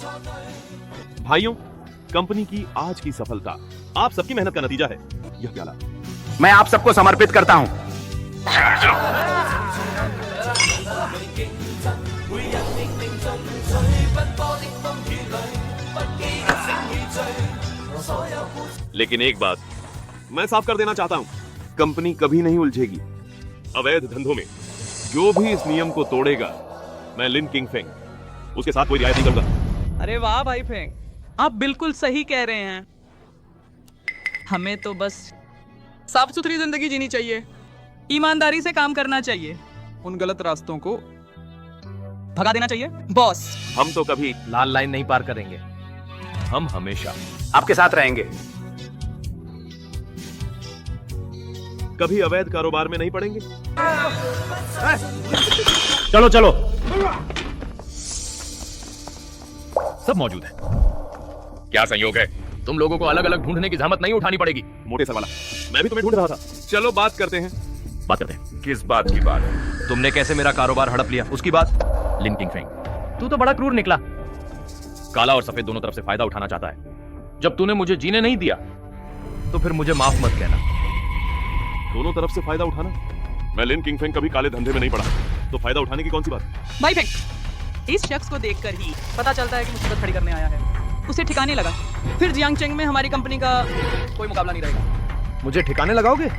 भाइयों, कंपनी की आज की सफलता आप सबकी मेहनत का नतीजा है। यह प्याला मैं आप सबको समर्पित करता हूं। लेकिन एक बात मैं साफ कर देना चाहता हूं, कंपनी कभी नहीं उलझेगी अवैध धंधों में। जो भी इस नियम को तोड़ेगा, मैं लिन किंगफेंग उसके साथ कोई रियायत नहीं करूंगा। अरे वाह भाई फेंग, आप बिल्कुल सही कह रहे हैं। हमें तो बस साफ सुथरी जिंदगी जीनी चाहिए, ईमानदारी से काम करना चाहिए, उन गलत रास्तों को भगा देना चाहिए। बॉस, हम तो कभी लाल लाइन नहीं पार करेंगे। हम हमेशा आपके साथ रहेंगे। कभी अवैध कारोबार में नहीं पड़ेंगे। चलो चलो, सब मौजूद है। क्या संयोग है, तुम लोगों को अलग अलग ढूंढने की जहमत नहीं उठानी पड़ेगी। मोटे सर वाला, मैं भी तुम्हें ढूंढ रहा था। चलो बात करते हैं। बात करते हैं। किस बात की बात है? तुमने कैसे मेरा कारोबार हड़प लिया, उसकी बात। लिन किंगफेंग, तू तो बड़ा क्रूर निकला। काला और सफेद दोनों तरफ से फायदा उठाना चाहता है। जब तूने मुझे जीने नहीं दिया, तो फिर मुझे माफ मत कहना। दोनों तरफ से फायदा उठाना? मैं लिन किंगफेंग कभी काले धंधे में नहीं पड़ा, तो फायदा उठाने की कौन सी बात? भाई फेंग, इस शख्स को देखकर ही पता चलता है कि मुसीबत खड़ी करने आया है। उसे ठिकाने लगा, फिर जियांगचेंग में हमारी कंपनी का कोई मुकाबला नहीं रहेगा। मुझे ठिकाने लगाओगे?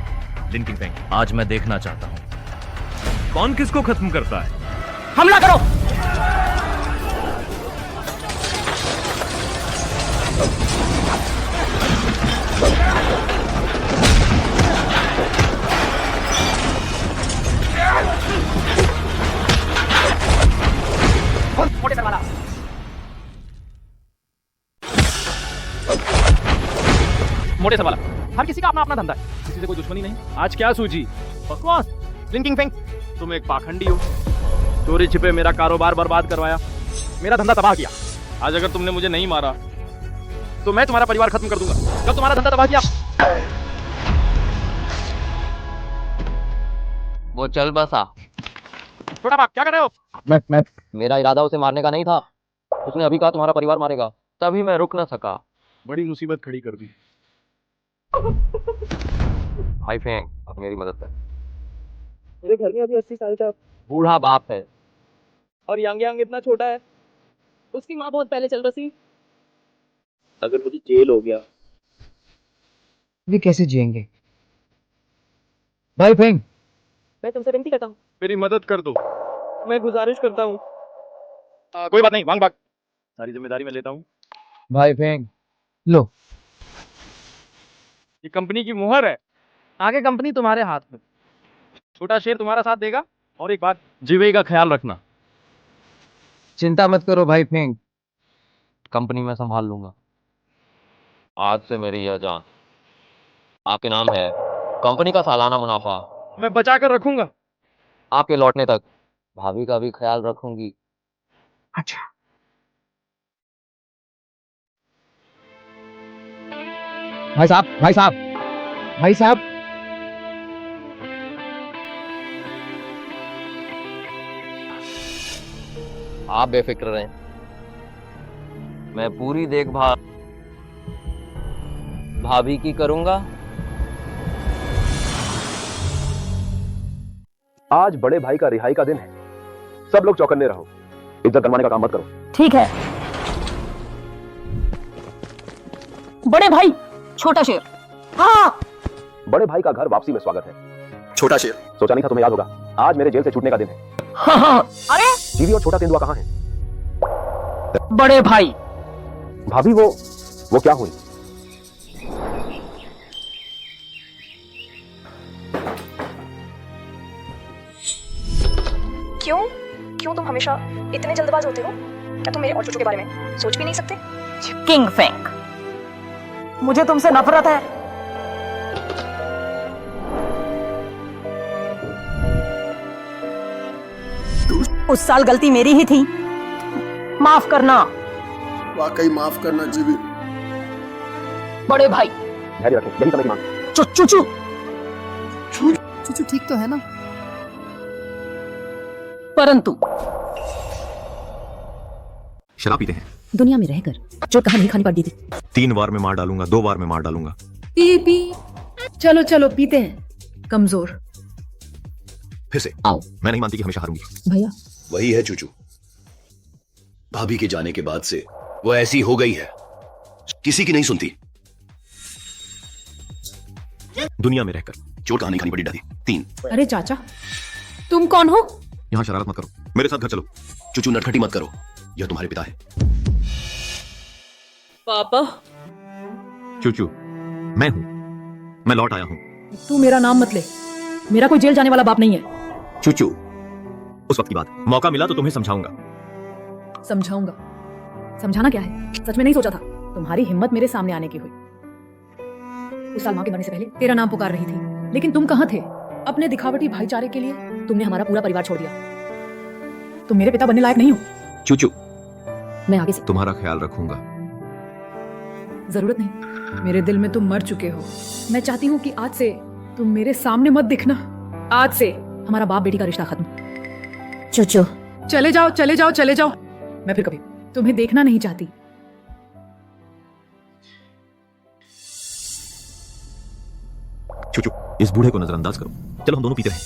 लिन किंगफेंग, आज मैं देखना चाहता हूं कौन किसको खत्म करता है। हमला करो। मोटे सर वाला, मोटे सर वाला, हर किसी का अपना अपना धंधा है, किसी से कोई दुश्मनी नहीं। आज क्या सूझी? बकवास। लिन किंगफेंग, तुम एक पाखंडी हो। चोरी छिपे मेरा कारोबार बर्बाद करवाया, मेरा धंधा तबाह किया। आज अगर तुमने मुझे नहीं मारा, तो मैं तुम्हारा परिवार खत्म कर दूंगा। कब तुम्हारा धंधा तबाह किया? वो चल बसा। छोटा बाप, क्या कर रहे हो? मैं मेरा इरादा उसे मारने का नहीं था। उसने अभी कहा तुम्हारा परिवार मारेगा, तभी मैं रुक ना सका। बड़ी मुसीबत खड़ी कर दी। भाई फेंग, अब मेरी मदद कर। मेरे घर में अभी 80 साल का बूढ़ा बाप है। और यांग यांग इतना छोटा है। उसकी माँ बहुत पहले चल बसी। अगर मुझे जेल हो गया, वे कैसे जिएंगे? भाई फेंग, मैं तुमसे विनती करता हूँ, मेरी मदद कर दो। मैं गुजारिश करता हूँ। कोई बात नहीं, वांग बाग, सारी जिम्मेदारी मैं लेता हूँ। भाई फेंग, लो। ये कंपनी की मुहर है, आगे कंपनी तुम्हारे हाथ में। छोटा शेर तुम्हारा साथ देगा। और एक बात, जीवे का ख्याल रखना। चिंता मत करो भाई फेंग, कंपनी में संभाल लूंगा। आज से मेरी यह जान आपके नाम है। कंपनी का सालाना मुनाफा मैं बचा कर रखूंगा। आपके लौटने तक भाभी का भी ख्याल रखूंगी। अच्छा। भाई साहब, भाई साहब, भाई साहब, आप बेफिक्र रहें, मैं पूरी देखभाल भाभी की करूंगा। आज बड़े भाई का रिहाई का दिन है। सब लोग चौकन्ने रहो। इज्जत गंवाने का काम मत करो। ठीक है। बड़े भाई, छोटा शेर। हाँ। बड़े भाई का घर वापसी में स्वागत है। छोटा शेर, सोचा नहीं था तुम्हें याद होगा। आज मेरे जेल से छूटने का दिन है। हाँ हाँ। अरे जीवी और छोटा तेंदुआ कहाँ हैं? बड़े भाई, भाभी वो क्या हुई? क्यों तुम हमेशा इतने जल्दबाज होते हो? क्या तुम मेरे और चूचू के बारे में सोच भी नहीं सकते? किंग फेंग, मुझे तुमसे नफरत है। उस साल गलती मेरी ही थी, माफ करना। वाकई माफ करना जीवी। बड़े भाई, धैर्य रखें, यही समय की मांग। चूचू चूचू ठीक तो है ना? परंतु शराब पीते हैं। दुनिया में रहकर चोट कहाँ नहीं खानी पड़ती थी। 3 बार में मार डालूंगा, 2 बार में मार डालूंगा। पी पी चलो चलो पीते हैं। कमजोर फिर से आओ। मैं नहीं मानती कि हमेशा हारूंगी। भैया वही है चूचू, भाभी के जाने के बाद से वो ऐसी हो गई है, किसी की नहीं सुनती। दुनिया में रहकर चोट कहां नहीं खानी पड़ी दादी। 3। अरे चाचा तुम कौन हो? यहां शरारत मत करो, मेरे साथ घर चलो। चूचू नटखटी मत करो, यह तुम्हारे पिता है। पापा चूचू मैं हूं, मैं लौट आया हूं। तू मेरा नाम मत ले, मेरा कोई जेल जाने वाला बाप नहीं है। चूचू उस वक्त की बात, मौका मिला तो तुम्हें समझाऊंगा। समझाऊंगा? समझाना क्या है? सच में नहीं सोचा था तुम्हारी हिम्मत मेरे सामने आने की हुई। उस साल माँ के मरने से पहले तेरा नाम पुकार रही थी, लेकिन तुम कहाँ थे? अपने दिखावटी भाईचारे के लिए तुमने हमारा पूरा परिवार छोड़ दिया। तुम मेरे पिता बनने लायक नहीं हो। चूचू मैं आगे से तुम्हारा ख्याल रखूंगा। जरूरत नहीं, मेरे दिल में तुम मर चुके हो। मैं चाहती हूँ कि आज से तुम मेरे सामने मत दिखना। आज से हमारा बाप बेटी का रिश्ता खत्म। चुचू चले जाओ चले जाओ चले जाओ, मैं फिर कभी तुम्हें देखना नहीं चाहती। चूचू इस बूढ़े को नजरअंदाज करो, चलो हम दोनों पीते हैं।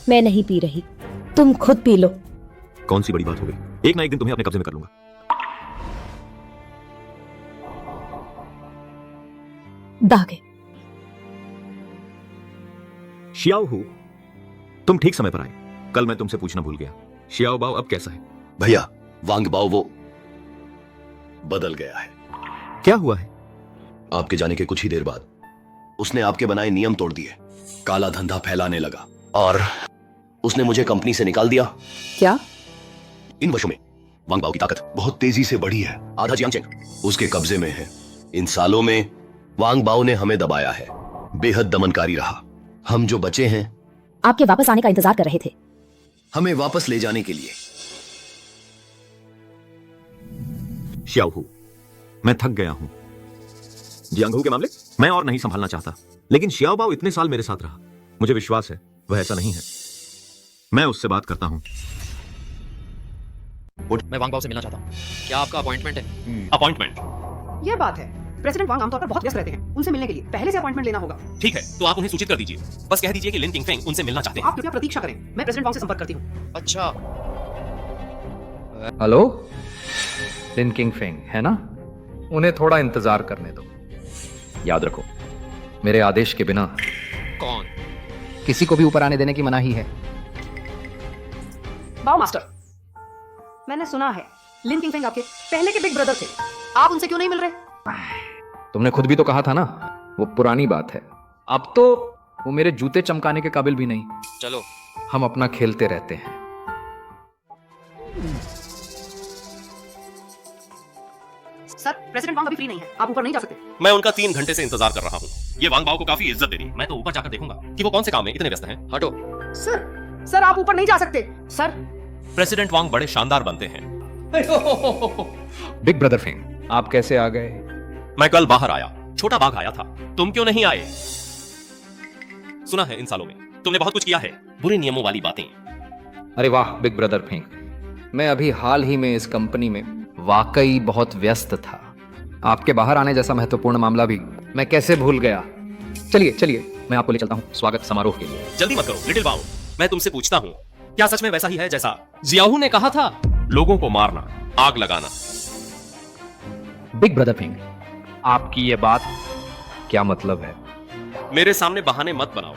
मैं नहीं पी रही, तुम खुद पी लो। कौन सी बड़ी बात हो गई, एक ना एक दिन तुम्हें अपने कब्जे में कर लूंगा। दागे शियाओ हूं, तुम ठीक समय पर आए। कल मैं तुमसे पूछना भूल गया, शियाओ बाओ अब कैसा है? भैया वांग बाओ वो बदल गया है। क्या हुआ है? आपके जाने के कुछ ही देर बाद उसने आपके बनाए नियम तोड़ दिए, काला धंधा फैलाने लगा और उसने मुझे कंपनी से निकाल दिया। क्या? इन वर्षों में वांग बाओ की ताकत बहुत तेजी से बढ़ी है। आधा जियांगचेंग उसके कब्जे में है। इन सालों में वांग बाओ ने हमें दबाया है, बेहद दमनकारी रहा। हम जो बचे हैं आपके वापस आने का इंतजार कर रहे थे। हमें वापस ले जाने के लिए। शियाओ हूं, मैं थक गया हूं। जियांगहू के मामले मैं और नहीं संभालना चाहता, लेकिन शियाओ बाओ इतने साल मेरे साथ रहा, मुझे विश्वास है वह ऐसा नहीं है। मैं उससे बात करता हूं। मैं वांग बाओ से मिलना चाहता हूँ। क्या आपका अपॉइंटमेंट है? अपॉइंटमेंट? ये बात है, प्रेसिडेंट वांग आमतौर पर बहुत व्यस्त रहते हैं। उनसे मिलने के लिए पहले से अपॉइंटमेंट लेना होगा। ठीक है, तो आप उन्हें सूचित कर दीजिए। बस कह दीजिए कि लिन किंगफेंग उनसे मिलना चाहते हैं। आप कृपया प्रतीक्षा करें, मैं प्रेसिडेंट वांग से संपर्क करती हूँ। अच्छा, हेलो, लिन किंगफेंग है ना? उन्हें थोड़ा इंतजार करने दो। याद रखो, मेरे आदेश के बिना कौन? किसी को भी ऊपर आने देने की मनाही है। बाओ मास्टर, मैंने सुना है लिन किंगफेंग आपके पहले के बिग ब्रदर थे। आप उनसे क्यों नहीं मिल रहे? तुमने खुद भी तो कहा था ना, वो पुरानी बात है। अब तो वो मेरे जूते चमकाने के काबिल भी नहीं। चलो हम अपना खेलते रहते हैं। सर, प्रेसिडेंट वांग अभी फ्री नहीं है, आप ऊपर नहीं जा सकते। मैं उनका 3 घंटे से इंतजार कर रहा हूँ। ये वांग बाओ को काफी इज्जत दे रही। मैं तो ऊपर जाकर देखूंगा कि वो कौन से काम में इतने व्यस्त हैं। हटो। सर आप ऊपर नहीं जा सकते। सर, प्रेसिडेंट वांग बड़े शानदार बनते हैं। बिग ब्रदर फेंग, आप कैसे आ गए? मैं कल बाहर आया, छोटा बाघ आया था। तुम क्यों नहीं आए? सुना है इन सालों में तुमने बहुत कुछ किया है, बुरे नियमों वाली बातें। अरे वाह बिग ब्रदर फेंग, मैं अभी हाल ही में इस कंपनी में वाकई बहुत व्यस्त था। आपके बाहर आने जैसा महत्वपूर्ण मामला भी मैं कैसे भूल गया। चलिए चलिए, मैं आपको ले चलता हूँ स्वागत समारोह के लिए। जल्दी मत करो लिटिल बाओ, मैं तुमसे पूछता हूँ, क्या सच में वैसा ही है जैसा जियाहू ने कहा था? लोगों को मारना, आग लगाना। बिग ब्रदर फेंग, आपकी ये बात क्या मतलब है? मेरे सामने बहाने मत बनाओ।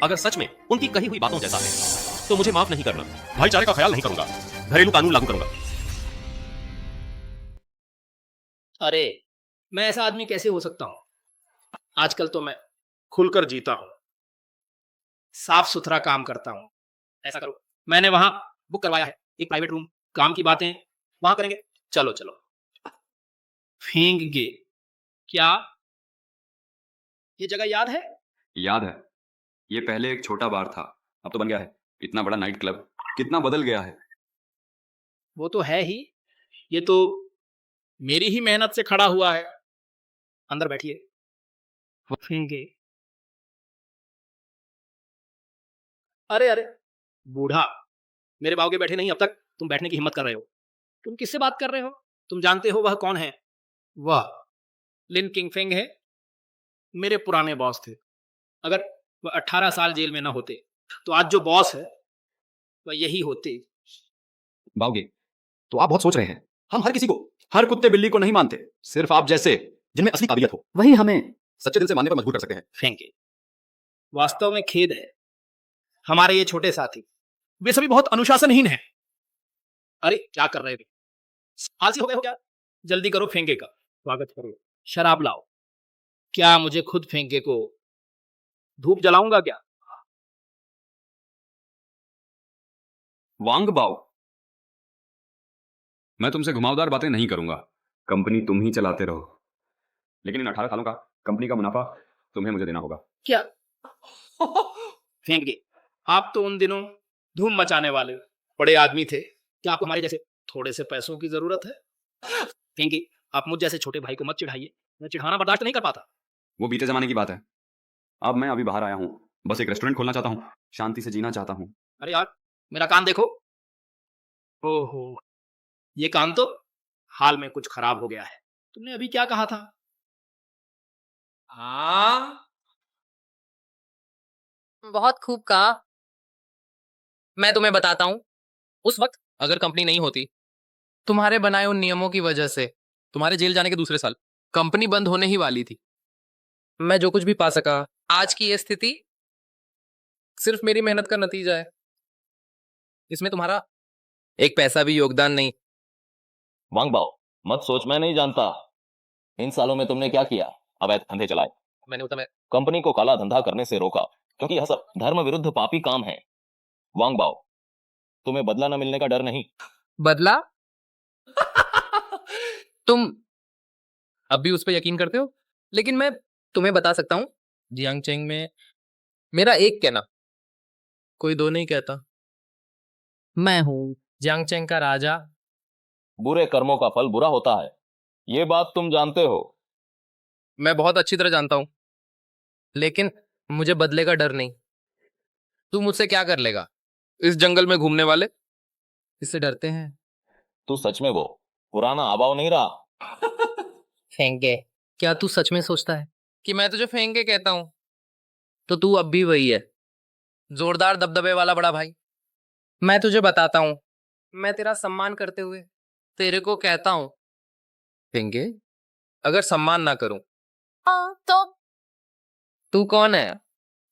अगर सच में उनकी कही हुई बातों जैसा है तो मुझे माफ नहीं करना। भाईचारे का ख्याल नहीं करूंगा, घरेलू कानून लागू करूंगा। अरे मैं ऐसा आदमी कैसे हो सकता हूं? आजकल तो मैं खुलकर जीता हूं, साफ सुथरा काम करता हूं। ऐसा करो, मैंने वहां बुक करवाया है एक प्राइवेट रूम, काम की बातें वहां करेंगे। चलो चलो। फेंगे, क्या ये जगह याद है? याद है, ये पहले एक छोटा बार था, अब तो बन गया है इतना बड़ा नाइट क्लब। कितना बदल गया है। वो तो है ही, ये तो मेरी ही मेहनत से खड़ा हुआ है। अंदर बैठिए। फेंगे, अरे अरे बूढ़ा, मेरे बावगे बैठे नहीं, अब तक तुम बैठने की हिम्मत कर रहे हो। तुम किससे बात कर रहे हो? तुम जानते हो वह कौन है? वह लिन किंगफेंग है, मेरे पुराने बॉस थे। अगर वह 18 साल जेल में ना होते तो आज जो बॉस है वह यही होते। बाओगे, तो आप बहुत सोच रहे हैं। हम हर किसी को, हर कुत्ते बिल्ली को नहीं मानते। सिर्फ आप जैसे जिनमें असली काबिलियत हो, वही हमें सच्चे दिल से मानने पर मजबूर कर सकते हैं। फेंके, वास्तव में खेद है, हमारे ये छोटे साथी वे सभी बहुत अनुशासनहीन हैं। अरे क्या कर रहे हो? आलसी हो गए हो क्या? जल्दी करो, फेंके का स्वागत करो। शराब लाओ। क्या मुझे खुद फेंके को धूप जलाऊंगा क्या? वांग बाओ, मैं तुमसे घुमावदार बातें नहीं करूंगा। कंपनी तुम ही चलाते रहो, लेकिन इन 18 सालों का कंपनी का मुनाफा तुम्हें मुझे देना होगा। क्या? फेंके, आप तो उन दिनों धूम मचाने वाले बड़े आदमी थे। क्या आपको हमारे जैसे थोड़े से पैसों की जरूरत है? फेंके, आप मुझ जैसे छोटे भाई को मत चिढ़ाइए, मैं चिढ़ाना बर्दाश्त नहीं कर पाता। वो बीते जमाने की बात है। अब मैं अभी बाहर आया हूँ, बस एक रेस्टोरेंट खोलना चाहता हूँ, शांति से जीना चाहता हूँ। अरे यार, मेरा कान देखो। ओहो, ये कान तो हाल में कुछ खराब हो गया है। तुमने अभी क्या कहा था? हाँ, बहुत खूब कहा। मैं तुम्हें बताता हूँ, उस वक्त अगर कंपनी नहीं होती, तुम्हारे बनाए उन नियमों की वजह से तुम्हारे जेल जाने के दूसरे साल कंपनी बंद होने ही वाली थी। मैं जो कुछ भी पा सका, आज की ये स्थिति सिर्फ मेरी मेहनत का नतीजा है। इसमें तुम्हारा एक पैसा भी योगदान नहीं। वांग बाओ, मत सोच मैं नहीं जानता। इन सालों में तुमने क्या किया? अवैध धंधे चलाए, मैंने उस समय कंपनी को काला धंधा करने से रोका, क्योंकि यह सब धर्म विरुद्ध पापी काम है। वांग बाओ, तुम्हें बदला न मिलने का डर नहीं? बदला? तुम अब भी उस पर यकीन करते हो? लेकिन मैं तुम्हें बता सकता हूं, जियांगचेंग में मेरा एक कहना, कोई दो नहीं कहता। मैं हूं जियांगचेंग का राजा। बुरे कर्मों का फल बुरा होता है, ये बात तुम जानते हो। मैं बहुत अच्छी तरह जानता हूं, लेकिन मुझे बदले का डर नहीं। तू मुझसे क्या कर लेगा? इस जंगल में घूमने वाले इससे डरते हैं। तू सच में वो पुराना आबाव नहीं रहा। फेंके, क्या तू सच में सोचता है कि मैं तुझे फेंके कहता हूं? तो तू अब भी वही है, जोरदार दबदबे वाला बड़ा भाई। मैं तुझे बताता हूं, मैं तेरा सम्मान करते हुए तेरे को कहता हूं, फेंके, अगर सम्मान ना करूं तो तू कौन है?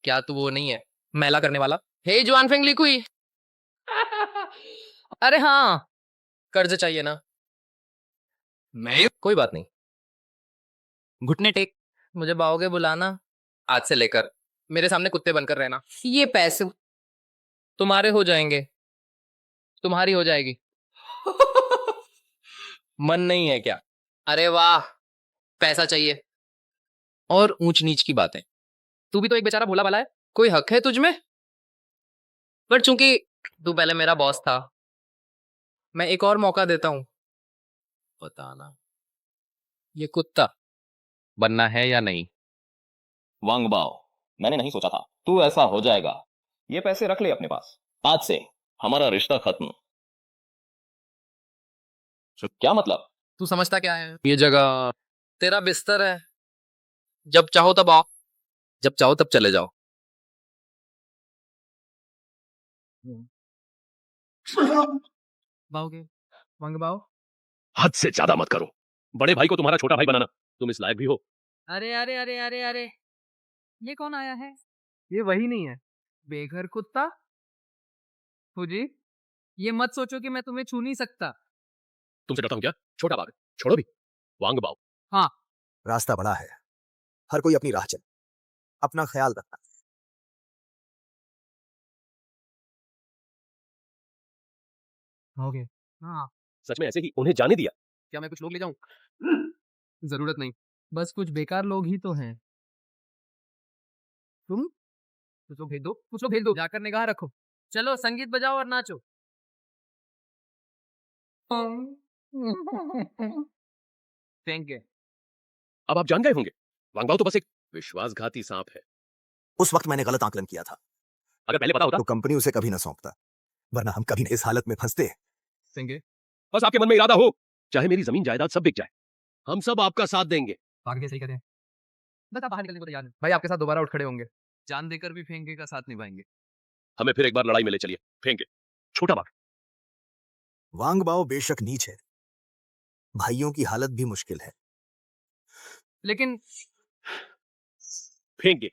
क्या तू वो नहीं है मैला करने वाला? हे जुआन फेंग लिकुई। अरे हाँ, कर्ज चाहिए ना? मैं कोई बात नहीं, घुटने टेक। मुझे बाओगे बुलाना, आज से लेकर मेरे सामने कुत्ते बनकर रहना। ये पैसे तुम्हारे हो जाएंगे, तुम्हारी हो जाएगी। मन नहीं है क्या? अरे वाह, पैसा चाहिए और ऊंच नीच की बातें। तू भी तो एक बेचारा भोला भाला है, कोई हक है तुझ में? पर चूंकि तू पहले मेरा बॉस था, मैं एक और मौका देता हूं। बताना ये कुत्ता बनना है या नहीं? वांग बाओ, मैंने नहीं सोचा था तू ऐसा हो जाएगा। ये पैसे रख ले अपने पास, आज से हमारा रिश्ता खत्म। क्या मतलब? तू समझता क्या है? ये जगह तेरा बिस्तर है, जब चाहो तब आओ, जब चाहो तब चले जाओ। बाओगे वांग बाओ? हद से ज्यादा मत करो। बड़े भाई को तुम्हारा छोटा भाई बनाना तुम इस लायक भी हो? अरे अरे अरे अरे अरे, ये कौन आया है? ये वही नहीं है बेघर कुत्ता? फूजी, ये मत सोचो कि मैं तुम्हें छू नहीं सकता। तुमसे डरता हूं क्या? छोटा बाग छोड़ो भी। वांग बाओ, हाँ, रास्ता बड़ा है, हर कोई अपनी राह चले, अपना ख्याल रखना। ओके, हाँ। सच में ऐसे ही उन्हें जाने दिया? क्या मैं कुछ लोग ले जाऊं? जरूरत नहीं, बस कुछ बेकार लोग ही तो हैं। तुम कुछ लोग भेज दो, कुछ लोग भेज दो, जाकर निगाह रखो। चलो संगीत बजाओ और नाचो। Thank you. अब आप जान गए होंगे, वांग बाओ तो बस एक विश्वासघाती सांप है। उस वक्त मैंने गलत आकलन किया था। अगर पहले पता होता तो कंपनी उसे कभी ना सौंपता, वरना हम कभी इस हालत में फंसते। सिंगे, बस आपके मन में इरादा हो, चाहे मेरी जमीन जायदाद सब बिक जाए, हम सब आपका साथ देंगे। आगे सही कहते हैं। बस आप बाहर निकलने को तैयार हैं। भाई आपके साथ दोबारा उठ खड़े होंगे। जान देकर भी फेंके का साथ निभाएंगे। हमें फिर एक बार लड़ाई में ले चलिए, फेंके छोटा बाग। वांग बाओ बेशक नीच है, भाइयों की हालत भी मुश्किल है, लेकिन फेंके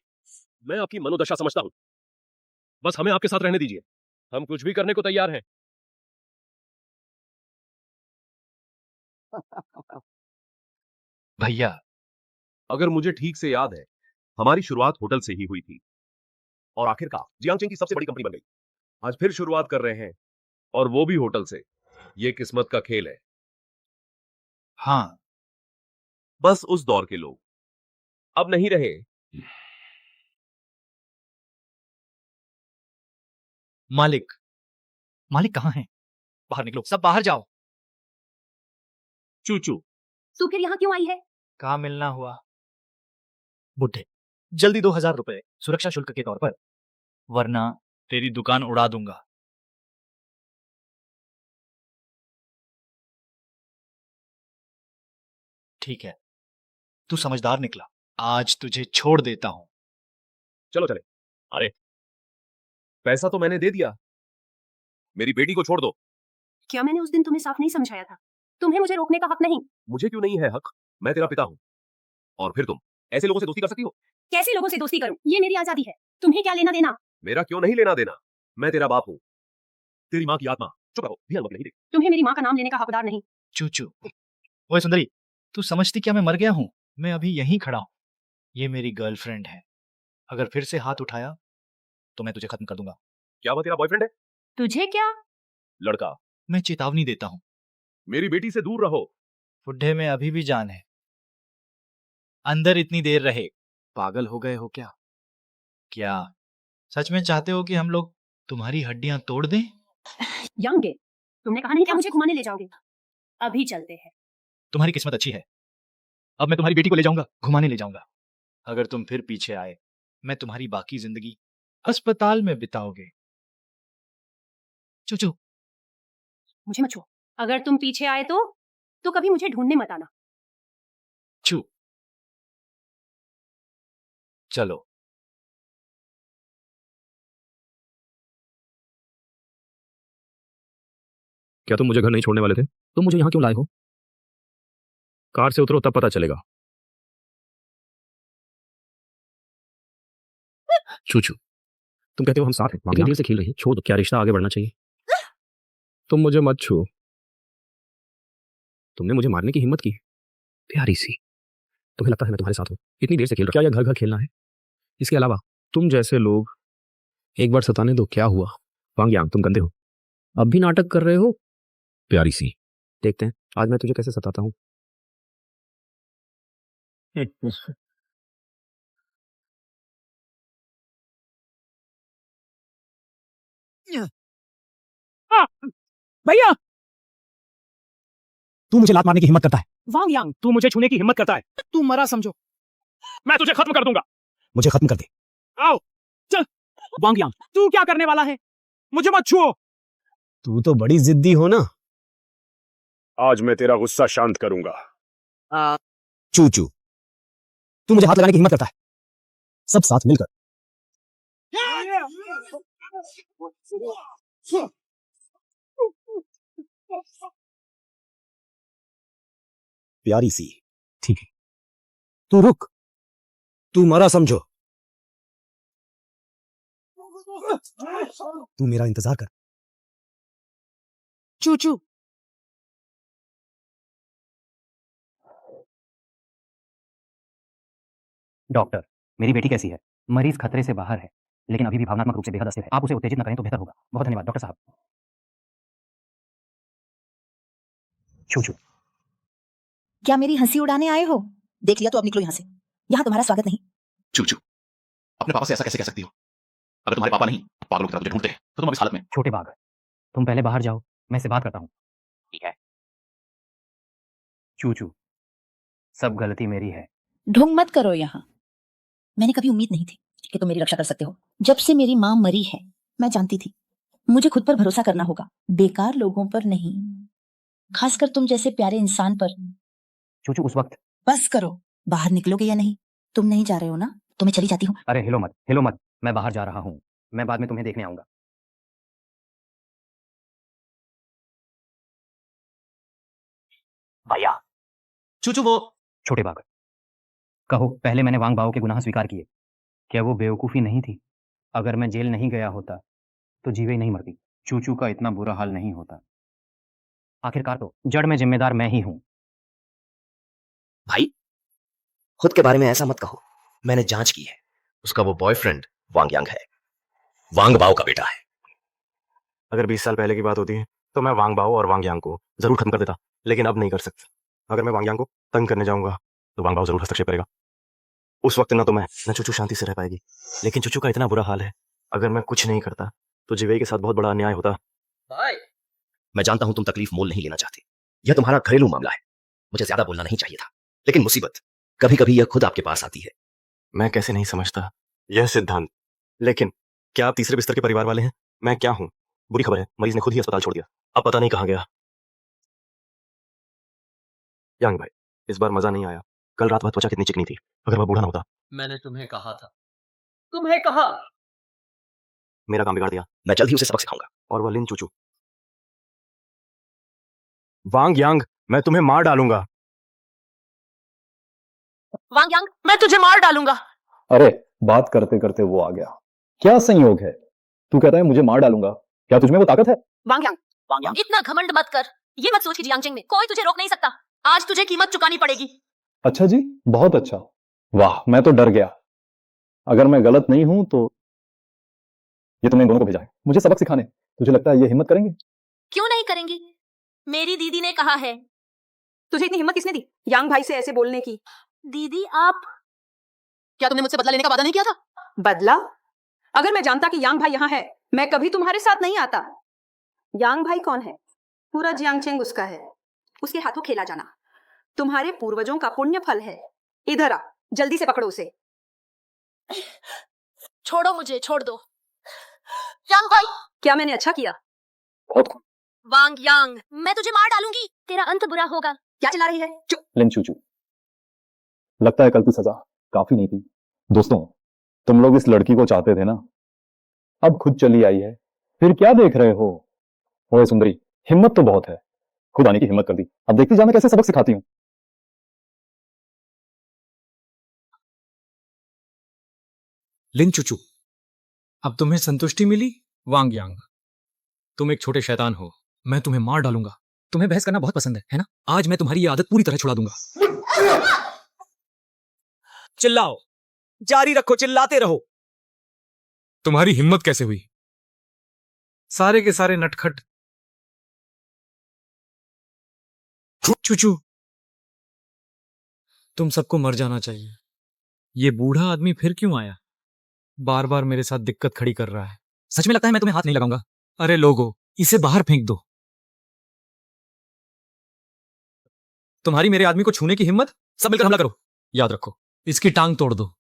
मैं आपकी मनोदशा समझता हूं, बस हमें आपके साथ रहने दीजिए, हम कुछ भी करने को तैयार हैं। भैया, अगर मुझे ठीक से याद है, हमारी शुरुआत होटल से ही हुई थी और आखिरकार जियांगचेंग की सबसे बड़ी कंपनी बन गई। आज फिर शुरुआत कर रहे हैं और वो भी होटल से। ये किस्मत का खेल है। हाँ, बस उस दौर के लोग अब नहीं रहे। मालिक कहाँ हैं? बाहर निकलो, सब बाहर जाओ। चूचू, तू फिर यहाँ क्यों आई है? कहाँ मिलना हुआ? बुढ़े, जल्दी 2000 रुपए सुरक्षा शुल्क के तौर पर, वरना तेरी दुकान उड़ा दूंगा। ठीक है, तू समझदार निकला, आज तुझे छोड़ देता हूं। चलो चले। अरे पैसा तो मैंने दे दिया, मेरी बेटी को छोड़ दो। क्या मैंने उस दिन तुम्हें साफ नहीं समझाया था? तुम्हें मुझे रोकने का हक नहीं। मुझे क्यों नहीं है हक? मैं तेरा पिता हूं। और फिर तुम ऐसे लोगों से दोस्ती कर सकती हो? कैसे लोगों से दोस्ती करूं? ये मेरी आजादी है, तुम्हें क्या लेना देना? मेरा क्यों नहीं लेना देना? मैं तेरा बाप हूं, तेरी माँ की आत्मा। चुप रहो, ध्यान मत नहीं दे। तुम्हें मेरी माँ का नाम लेने का हकदार नहीं। चूचू, ओए सुंदरी, तू समझती क्या मैं मर गया हूं? मैं अभी यहीं खड़ा हूं। ये मेरी गर्लफ्रेंड है, अगर फिर से हाथ उठाया तो मैं तुझे खत्म कर दूंगा। क्या वो तेरा बॉयफ्रेंड है? तुझे क्या? लड़का। मैं चेतावनी देता हूं, मेरी बेटी से दूर रहो। बुढ़े में अभी भी जान है, अंदर इतनी देर रहे। पागल हो गए हो क्या? क्या सच में चाहते हो कि हम लोग तुम्हारी हड्डियां तोड़ दें? यंगे, तुमने कहा नहीं क्या मुझे घुमाने ले जाओगे? अभी चलते हैं। तुम्हारी किस्मत अच्छी है, अब मैं तुम्हारी बेटी को ले जाऊंगा, घुमाने ले जाऊंगा। अगर तुम फिर पीछे आए, मैं तुम्हारी बाकी जिंदगी अस्पताल में बिताओगे। चूचू, मुझे मत छुओ। अगर तुम पीछे आए तो कभी मुझे ढूंढने मत आना। चू, चलो। क्या तुम मुझे घर नहीं छोड़ने वाले थे? तुम मुझे यहां क्यों लाए हो? कार से उतरो तब पता चलेगा। चूचू, तुम कहते हो हम साथ हैं, इतनी देर से खेल रही है, छोड़ दो। क्या रिश्ता आगे बढ़ना चाहिए? तुम मुझे मत छू। तुमने मुझे मारने की हिम्मत की, प्यारी सी। तुम्हें लगता है मैं तुम्हारे साथ हूं? इतनी देर से खेल रहा, क्या यह घर घर खेलना है? इसके अलावा तुम जैसे लोग एक बार सताने दो, क्या हुआ? वांग यांग, तुम गंदे हो, अब भी नाटक कर रहे हो? प्यारी सी, देखते हैं आज मैं तुझे कैसे सताता हूं। भैया, तू मुझे लात मारने की हिम्मत करता है? वांग यांग, तू मुझे छूने की हिम्मत करता है? तू मरा समझो, मैं तुझे खत्म कर दूंगा। मुझे खत्म कर दे। आओ चल। वांग यांग, तू क्या करने वाला है? मुझे मत छुओ। तू तो बड़ी जिद्दी हो ना। आज मैं तेरा गुस्सा शांत करूंगा। चूचू, तू मुझे हाथ लगाने की हिम्मत करता है? सब साथ मिलकर। प्यारी सी, ठीक है, तू रुक, तू मरा समझो। तू मेरा इंतजार कर। चूचू, डॉक्टर, मेरी बेटी कैसी है? मरीज खतरे से बाहर है, लेकिन अभी भी भावनात्मक रूप से बेहद अस्थिर है। आप उसे उत्तेजित न करें तो बेहतर होगा। बहुत धन्यवाद डॉक्टर साहब। चूचू, क्या मेरी हंसी उड़ाने आए हो? देख लिया तो अब निकलो यहाँ से, यहाँ तुम्हारा स्वागत नहीं। चूचू, अपने पापा से ऐसा कैसे कह सकती हो? अगर तुम्हारे पापा नहीं पागलों की तरह तुझे ढूंढते हैं तो तुम इस हालत में। छोटे बाघ, तुम पहले बाहर जाओ, मैं इससे बात करता हूँ। ठीक है। चूचू, सब गलती मेरी है। ढोंग मत करो यहाँ। मैंने कभी उम्मीद नहीं थी कि तुम मेरी रक्षा कर सकते हो। जब से मेरी माँ मरी है, मैं जानती थी मुझे खुद पर भरोसा करना होगा, बेकार लोगों पर नहीं। खासकर तुम जैसे प्यारे इंसान पर। चूचू उस वक्त। बस करो, बाहर निकलोगे या नहीं? तुम नहीं जा रहे हो ना? तो मैं चली जाती हूँ। अरे हिलो मत, हिलो मत। मैं बाहर जा रहा हूँ, मैं बाद में तुम्हें देखने आऊंगा। भैया चूचू वो छोटे बाघ, कहो पहले मैंने वांग बाओ के गुनाह स्वीकार किए। क्या वो बेवकूफ़ी नहीं थी? अगर मैं जेल नहीं गया होता तो जीवे ही नहीं मरती। चूचू का इतना बुरा हाल नहीं होता। आखिरकार तो जड़ में जिम्मेदार मैं ही हूं। भाई खुद के बारे में ऐसा मत कहो, मैंने जांच की है, उसका वो बॉयफ्रेंड वांग यांग है, वांग बाओ का बेटा है। अगर 20 साल पहले की बात होती है तो मैं वांग बाओ और वांग यांग को जरूर खत्म कर देता, लेकिन अब नहीं कर सकता। अगर मैं वांग यांग को तंग करने जाऊंगा तो वांग बाओ जरूर हस्तक्षेप करेगा। उस वक्त ना तो मैं न चूचू शांति से रह पाएगी। लेकिन चूचू का इतना बुरा हाल है, अगर मैं कुछ नहीं करता तो जिवेई के साथ बहुत बड़ा अन्याय होता। भाई मैं जानता हूं तुम तकलीफ मोल नहीं लेना चाहते, यह तुम्हारा घरेलू मामला है, मुझे ज्यादा बोलना नहीं चाहिए था, लेकिन मुसीबत कभी कभी यह खुद आपके पास आती है। मैं कैसे नहीं समझता यह सिद्धांत, लेकिन क्या आप तीसरे बिस्तर के परिवार वाले हैं? मैं क्या हूं? बुरी खबर है, मरीज ने खुद ही अस्पताल छोड़ दिया, अब पता नहीं कहां गया। यांग भाई इस बार मजा नहीं आया। कल रात वह त्वचा कितनी चिकनी थी, अगर वह बूढ़ा ना होता। मैंने तुम्हें कहा था, तुम्हें कहा। मेरा काम बिगाड़ दिया। मैं जल्द ही उसे सबक सिखाऊंगा। और वह लिन चूचू। वांग यांग मैं तुम्हें मार डालूंगा। वांग यांग मैं तुझे मार डालूंगा। अरे बात करते करते वो आ गया, क्या संयोग है? तू कहता है मुझे मार डालूंगा, क्या तुझमें वो ताकत है? वांग यांग इतना घमंड मत कर, ये मत सोच कि जियांगचेंग में कोई तुझे रोक नहीं सकता। आज तुझे कीमत चुकानी पड़ेगी। अच्छा जी, बहुत अच्छा। वाह, मैं तो डर गया। अगर मैं गलत नहीं हूं तो ये तुमने इन दोनों को भेजा है मुझे सबक सिखाने। तुझे लगता है ये हिम्मत करेंगे? क्यों नहीं करेंगी? मेरी दीदी ने कहा है। तुझे इतनी हिम्मत किसने दी यांग भाई से ऐसे बोलने की? दीदी आप, क्या तुमने मुझसे बदला लेने का वादा नहीं किया था? बदला? अगर मैं जानता कि यांग भाई यहाँ है, मैं कभी तुम्हारे साथ नहीं आता। यांग भाई कौन है? पूरा जियांगचेंग उसका है। उसके हाथों खेला जाना तुम्हारे पूर्वजों का पुण्य फल है। इधर आ, जल्दी से पकड़ो उसे। छोड़ो मुझे, छोड़ दो। यांग भाई, क्या मैंने अच्छा किया? बहुत। वांग यांग मैं तुझे मार डालूंगी, तेरा अंत बुरा होगा। क्या चिल्ला रही है? चुप। लिन चूचू, लगता है कल की सजा काफी नहीं थी। दोस्तों, तुम लोग इस लड़की को चाहते थे ना, अब खुद चली आई है, फिर क्या देख रहे हो? ओए सुंदरी, हिम्मत तो बहुत है, खुद आने की हिम्मत कर दी। अब देखती जा मैं कैसे सबक सिखाती हूँ। लिन चूचू, अब तुम्हें संतुष्टि मिली? वांग यांग, तुम एक छोटे शैतान हो, मैं तुम्हें मार डालूंगा। तुम्हें बहस करना बहुत पसंद है ना? आज मैं तुम्हारी ये आदत पूरी तरह छुड़ा दूंगा। चिल्लाओ, जारी रखो, चिल्लाते रहो। तुम्हारी हिम्मत कैसे हुई? सारे के सारे नटखट। चूचू, तुम सबको मर जाना चाहिए। ये बूढ़ा आदमी फिर क्यों आया? बार बार मेरे साथ दिक्कत खड़ी कर रहा है। सच में लगता है मैं तुम्हें हाथ नहीं लगाऊंगा। अरे लोगो, इसे बाहर फेंक दो। तुम्हारी मेरे आदमी को छूने की हिम्मत? सब मिलकर हमला करो। याद रखो, इसकी टांग तोड़ दो।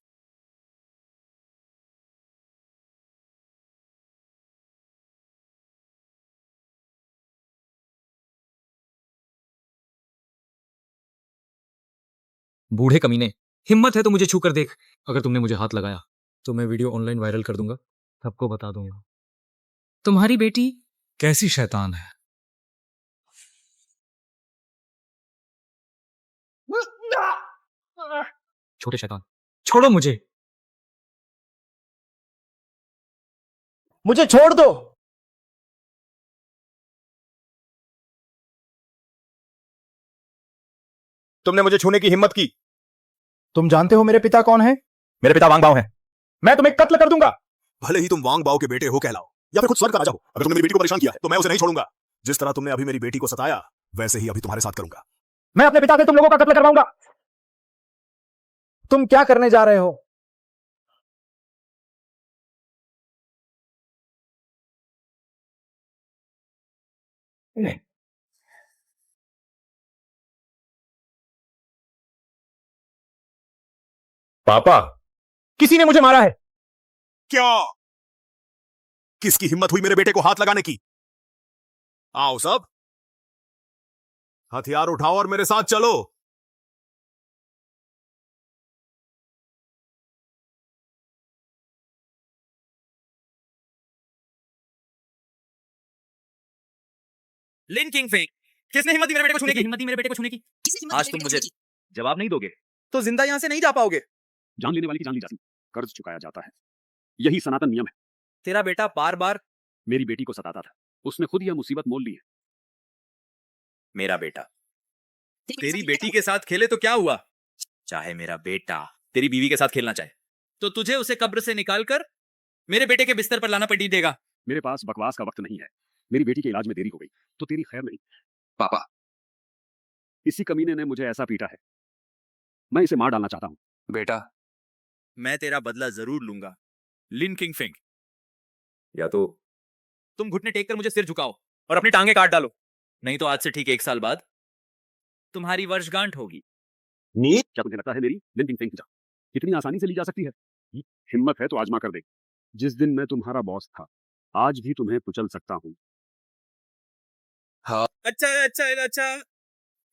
बूढ़े कमीने, हिम्मत है तो मुझे छू कर देख। अगर तुमने मुझे हाथ लगाया तो मैं वीडियो ऑनलाइन वायरल कर दूंगा, सबको बता दूंगा तुम्हारी बेटी कैसी शैतान है। छोटे शैतान, छोड़ो मुझे। मुझे छोड़ दो। तुमने मुझे छूने की हिम्मत की। तुम जानते हो मेरे पिता कौन है? मेरे पिता वांग बाओ हैं। मैं तुम्हें कत्ल कर दूंगा। भले ही तुम वांग बाओ के बेटे हो कहलाओ या फिर खुद स्वर्ग का राजा हो, अगर तुमने मेरी बेटी को परेशान किया है तो मैं उसे नहीं छोड़ूंगा। जिस तरह तुमने अभी मेरी बेटी को सताया, वैसे ही अभी तुम्हारे साथ करूंगा। मैं अपने पिता से तुम लोगों का कत्ल करवाऊंगा। तुम क्या करने जा रहे हो? पापा, किसी ने मुझे मारा है। क्या? किसकी हिम्मत हुई मेरे बेटे को हाथ लगाने की? आओ सब, हथियार उठाओ और मेरे साथ चलो। लिन किंगफिंग, किसने हिम्मत दी मेरे बेटे को छूने की? हिम्मत दी मेरे बेटे को छूने की? आज तुम मुझे जवाब नहीं दोगे तो जिंदा यहां से नहीं जा पाओगे। जान लेने वाली की जान ली जाती, कर्ज चुकाया जाता है, यही सनातन नियम है। तेरा बेटा बार बार मेरी बेटी को सताता था, उसने खुद यह मुसीबत मोल ली है। मेरा बेटा तेरी बेटी के साथ खेले तो क्या हुआ? चाहे मेरा बेटा तेरी बीवी के साथ खेलना चाहे तो तुझे उसे कब्र से निकालकर मेरे बेटे के बिस्तर पर लाना पड़ी देगा। मेरे पास बकवास का वक्त नहीं है। मेरी बेटी के इलाज में देरी हो गई तो तेरी खैर नहीं। पापा, इसी कमीने ने मुझे ऐसा पीटा है, मैं इसे मार डालना चाहता हूं। बेटा, मैं तेरा बदला जरूर लूंगा लिन किंगफिंग। या तो तुम घुटने टेक कर मुझे सिर झुकाओ और अपनी टांगे काट डालो, नहीं तो आज से ठीक 1 साल बाद तुम्हारी वर्षगांठ होगी। नीत, क्या तुझे लगता है मेरी लिन किंगफिंग कितनी आसानी से ली जा सकती है? हिम्मत है तो आजमा कर देख। जिस दिन मैं तुम्हारा बॉस था, आज भी तुम्हें कुचल सकता हूं। हाँ, अच्छा,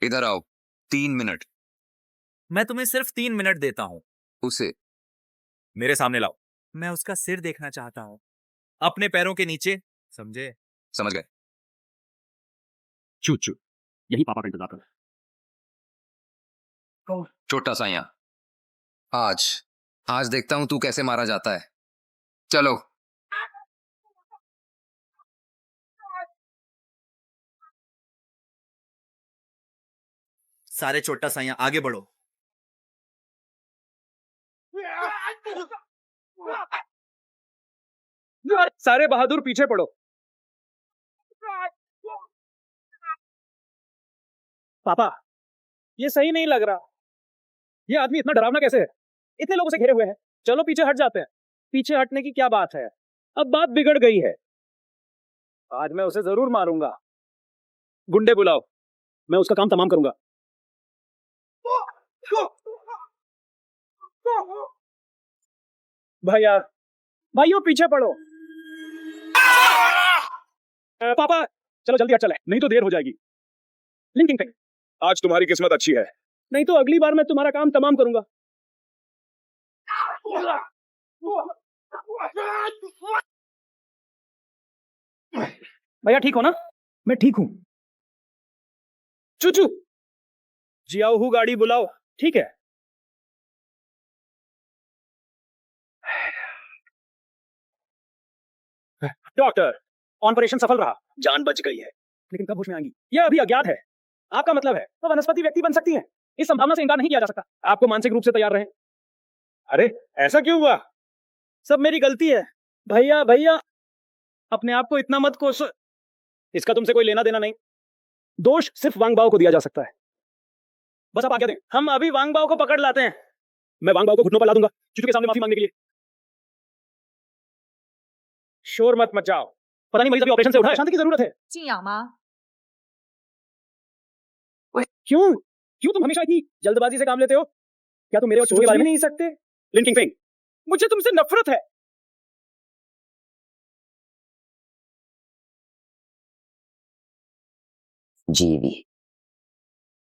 इधर आओ। 3 मिनट। मैं तुम्हें सिर्फ 3 मिनट देता हूं। उसे मेरे सामने लाओ, मैं उसका सिर देखना चाहता हूं, अपने पैरों के नीचे, समझे? समझ गए। चू यही पापा का इंतजार कर। छोटा सा यहाँ आज देखता हूं तू कैसे मारा जाता है। चलो। सारे छोटा सा यहाँ आगे बढ़ो। सारे बहादुर पीछे पड़ो। पापा, ये सही नहीं लग रहा। ये आदमी इतना डरावना कैसे है? इतने लोगों से घिरे हुए हैं। चलो पीछे हट जाते हैं। पीछे हटने की क्या बात है? अब बात बिगड़ गई है। आज मैं उसे जरूर मारूंगा। गुंडे बुलाओ, मैं उसका काम तमाम करूंगा। भाइयों पीछे पड़ो। पापा चलो जल्दी हट चले, नहीं तो देर हो जाएगी। लिन किंगफिंग, आज तुम्हारी किस्मत अच्छी है, नहीं तो अगली बार मैं तुम्हारा काम तमाम करूंगा। भैया ठीक हो ना? मैं ठीक हूं। चूचू जियाओ गाड़ी बुलाओ। ठीक है। डॉक्टर, ऑपरेशन सफल रहा, जान बच गई है, लेकिन कब होश में आएंगी यह अभी अज्ञात है। आपका मतलब है तो वनस्पति व्यक्ति बन सकती हैं। इस संभावना से इनकार नहीं किया जा सकता। आपको मानसिक रूप से तैयार रहें। अरे ऐसा क्यों हुआ? सब मेरी गलती है। भैया अपने आप को इतना मत कोसो। इसका तुमसे कोई लेना देना नहीं। दोष सिर्फ वांग बाओ को दिया जा सकता है। बस आप आज्ञा दें, हम अभी वांग बाओ को पकड़ लाते हैं। मैं वांग बाओ को घुटनों पर ला दूंगा चूचू के सामने माफी मांगने के लिए। शोर मत मचाओ। पता नहीं मरीज अभी ऑपरेशन से उठा है, शांति की जरूरत है। जी आमा। क्यों तुम हमेशा इतनी जल्दबाजी से काम लेते हो? क्या तुम मेरे और चूचू के बारे में नहीं सकते? लिन किंगफिंग, मुझे तुमसे नफरत है। जीवी।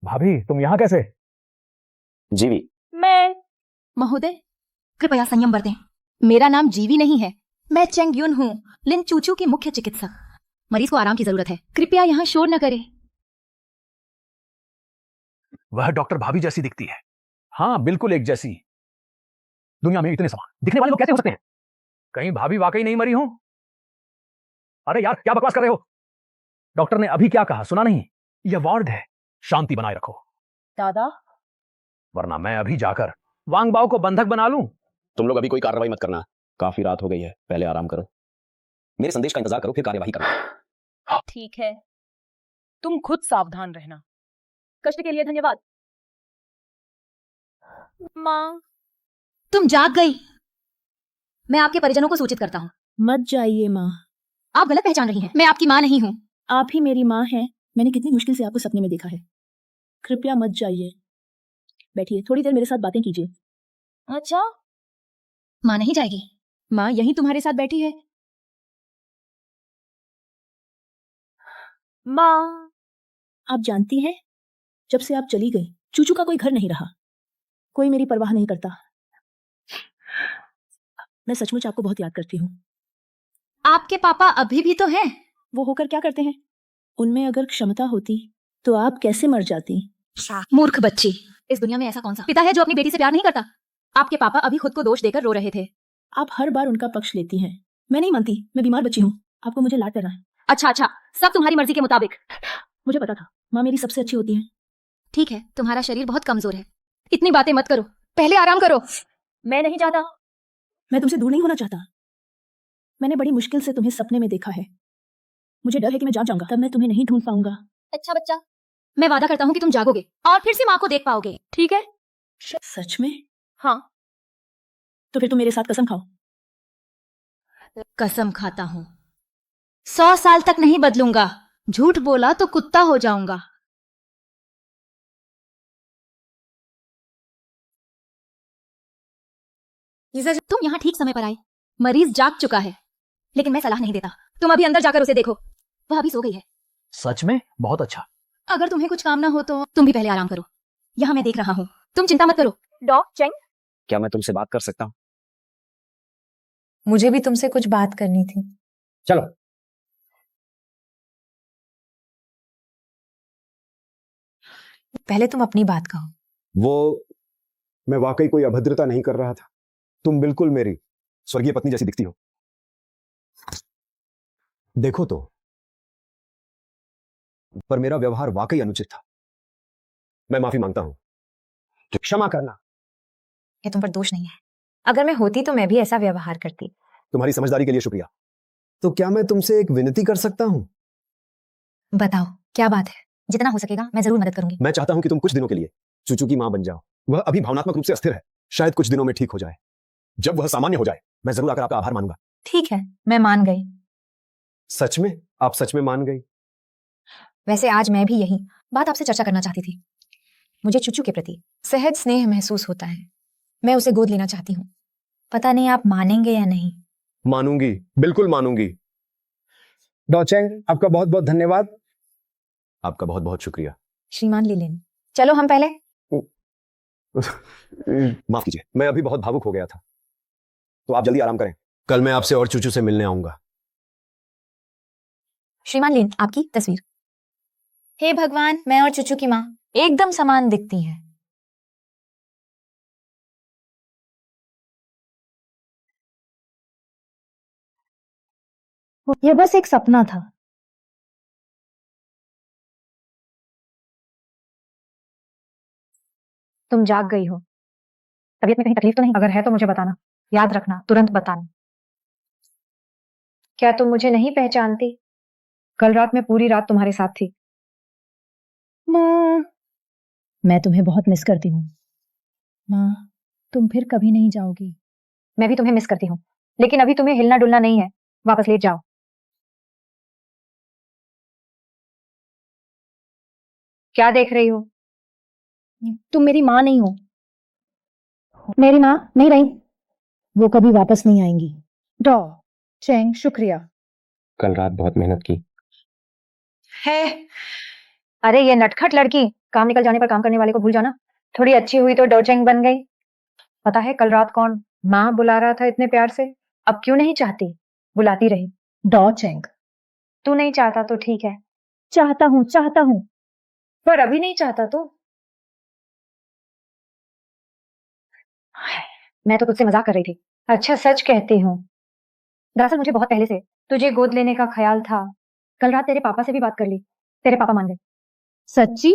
भाभी तुम यहाँ कैसे? जीवी। मैं महोदय कृपया संयम बरतें। मेरा नाम जीवी नहीं है, मैं चेंग युन हूँ, लिन चूचू की मुख्य चिकित्सक। मरीज को आराम की जरूरत है, कृपया यहाँ शोर न करें। वह डॉक्टर भाभी जैसी दिखती है। हाँ बिल्कुल एक जैसी। दुनिया में इतने समान दिखने वाले लोग कैसे हो सकते हैं? कहीं भाभी वाकई नहीं मरी हो? अरे यार क्या बकवास कर रहे हो? डॉक्टर ने अभी क्या कहा सुना नहीं? यह वार्ड है, शांति बनाए रखो। दादा, वरना मैं अभी जाकर वांग बाओ को बंधक बना लूं। तुम लोग अभी कोई कार्रवाई मत करना, काफी रात हो गई है, पहले आराम करो। मेरे संदेश का इंतजार करो फिर कार्यवाही करना। ठीक है, तुम खुद सावधान रहना। कष्ट के लिए धन्यवाद। माँ, तुम जाग गई। मैं आपके परिजनों को सूचित करता हूँ। मत जाइए माँ। आप गलत पहचान रही हैं, मैं आपकी माँ नहीं हूँ। आप ही मेरी माँ हैं। मैंने कितनी मुश्किल से आपको सपने में देखा है। कृपया मत जाइए, बैठिए, थोड़ी देर मेरे साथ बातें कीजिए। अच्छा, माँ नहीं जाएगी? माँ यहीं तुम्हारे साथ बैठी है। माँ, आप जानती हैं जब से आप चली गई चूचू का कोई घर नहीं रहा, कोई मेरी परवाह नहीं करता। मैं सचमुच आपको बहुत याद करती हूँ। आपके पापा अभी भी तो हैं। वो होकर क्या करते हैं? उनमें अगर क्षमता होती तो आप कैसे मर जाती? मूर्ख बच्ची, इस दुनिया में ऐसा कौन सा पिता है जो अपनी बेटी से प्यार नहीं करता? आपके पापा अभी खुद को दोष देकर रो रहे थे। आप हर बार उनका पक्ष लेती हैं। मैं नहीं मानती, मैं बीमार बच्ची हूँ, आपको मुझे लाड करना है। अच्छा, सब तुम्हारी मर्जी के मुताबिक। मुझे पता था, माँ मेरी सबसे अच्छी होती है। ठीक है, तुम्हारा शरीर बहुत कमजोर है, इतनी बातें मत करो, पहले आराम करो। मैं नहीं चाहता, मैं तुमसे दूर नहीं होना चाहता। मैंने बड़ी मुश्किल से तुम्हें सपने में देखा है। मुझे डर है कि मैं जाग जाऊंगा, तब मैं तुम्हें नहीं ढूंढ पाऊंगा। अच्छा बच्चा, मैं वादा करता हूँ कि तुम जागोगे और फिर से माँ को देख पाओगे, ठीक है? सच में? हाँ। तो फिर तुम मेरे साथ कसम खाओ। कसम खाता हूँ 100 साल तक नहीं बदलूंगा। झूठ बोला तो कुत्ता हो जाऊंगा। तुम यहाँ ठीक समय पर आए। मरीज जाग चुका है, लेकिन मैं सलाह नहीं देता। तुम अभी अंदर जाकर उसे देखो, वह अभी सो गई है। सच में? बहुत अच्छा। अगर तुम्हें कुछ काम ना हो तो तुम भी पहले आराम करो। यहाँ मैं देख रहा हूँ, तुम चिंता मत करो। डॉ चेंग, क्या मैं तुमसे बात कर सकता हूँ? मुझे भी तुमसे कुछ बात करनी थी। चलो। पहले तुम अपनी बात कहो। वो मैं वाकई कोई अभद्रता नहीं कर रहा था। तुम बिल्कुल मेरी स्वर्गीय पत्नी जैसी दिखती हो। देखो तो, पर मेरा व्यवहार वाकई अनुचित था। मैं माफी मांगता हूं, तो क्षमा करना। ये तुम पर दोष नहीं है। अगर मैं होती तो मैं भी ऐसा व्यवहार करती। तुम्हारी समझदारी के लिए शुक्रिया। तो क्या मैं तुमसे एक विनती कर सकता हूं? बताओ क्या बात है? जितना हो सकेगा मैं जरूर मदद करूंगी। मैं चाहता हूं कि तुम कुछ दिनों के लिए चूचू की मां बन जाओ। वह अभी भावनात्मक रूप से अस्थिर है, शायद कुछ दिनों में ठीक हो जाए। जब वह सामान्य हो जाए मैं जरूर आकर आपका आभार मानूंगा। ठीक है, मैं मान गई। सच में? आप सच में मान गई? वैसे आज मैं भी यही बात आपसे चर्चा करना चाहती थी। मुझे चूचू के प्रति सहज स्नेह महसूस होता है। मैं उसे गोद लेना चाहती हूँ। पता नहीं आप मानेंगे या नहीं। मानूंगी, बिल्कुल मानूंगी। डॉ चेंग, आपका बहुत बहुत धन्यवाद। आपका बहुत बहुत शुक्रिया। श्रीमान लीलिन, चलो हम पहले। माफ कीजिए, मैं अभी बहुत भावुक हो गया था। तो आप जल्दी आराम करें, कल मैं आपसे और चूचू से मिलने आऊंगा। श्रीमान लीन, आपकी तस्वीर। हे भगवान, मैं और चूचू की माँ एकदम समान दिखती हैं। यह बस एक सपना था। तुम जाग गई हो। तबीयत में कहीं तकलीफ तो नहीं? अगर है तो मुझे बताना। याद रखना, तुरंत बताना। क्या तुम मुझे नहीं पहचानती? कल रात मैं पूरी रात तुम्हारे साथ थी। माँ, मैं तुम्हें बहुत मिस करती हूँ। माँ, तुम फिर कभी नहीं जाओगी। मैं भी तुम्हें मिस करती हूँ, लेकिन अभी तुम्हें हिलना डुलना नहीं है। वापस लेट जाओ। क्या देख रही हो? तुम मेरी माँ नहीं हो। मेरी माँ नहीं रही, वो कभी वापस नहीं आएंगी। डॉ चेंग, शुक्रिया। कल रात बहुत मेहनत की है। अरे ये नटखट लड़की, काम निकल जाने पर काम करने वाले को भूल जाना। थोड़ी अच्छी हुई तो डोचेंग बन गई। पता है कल रात कौन माँ बुला रहा था इतने प्यार से? अब क्यों नहीं चाहती? बुलाती रही। डॉ चेंग, तू नहीं चाहता तो ठीक है। चाहता हूँ पर अभी नहीं चाहता तो? मैं तो तुझसे मजाक कर रही थी। अच्छा सच कहती हूँ। दरअसल मुझे बहुत पहले से तुझे गोद लेने का ख्याल था। कल रात तेरे पापा से भी बात कर ली, तेरे पापा मान गए। सच्ची?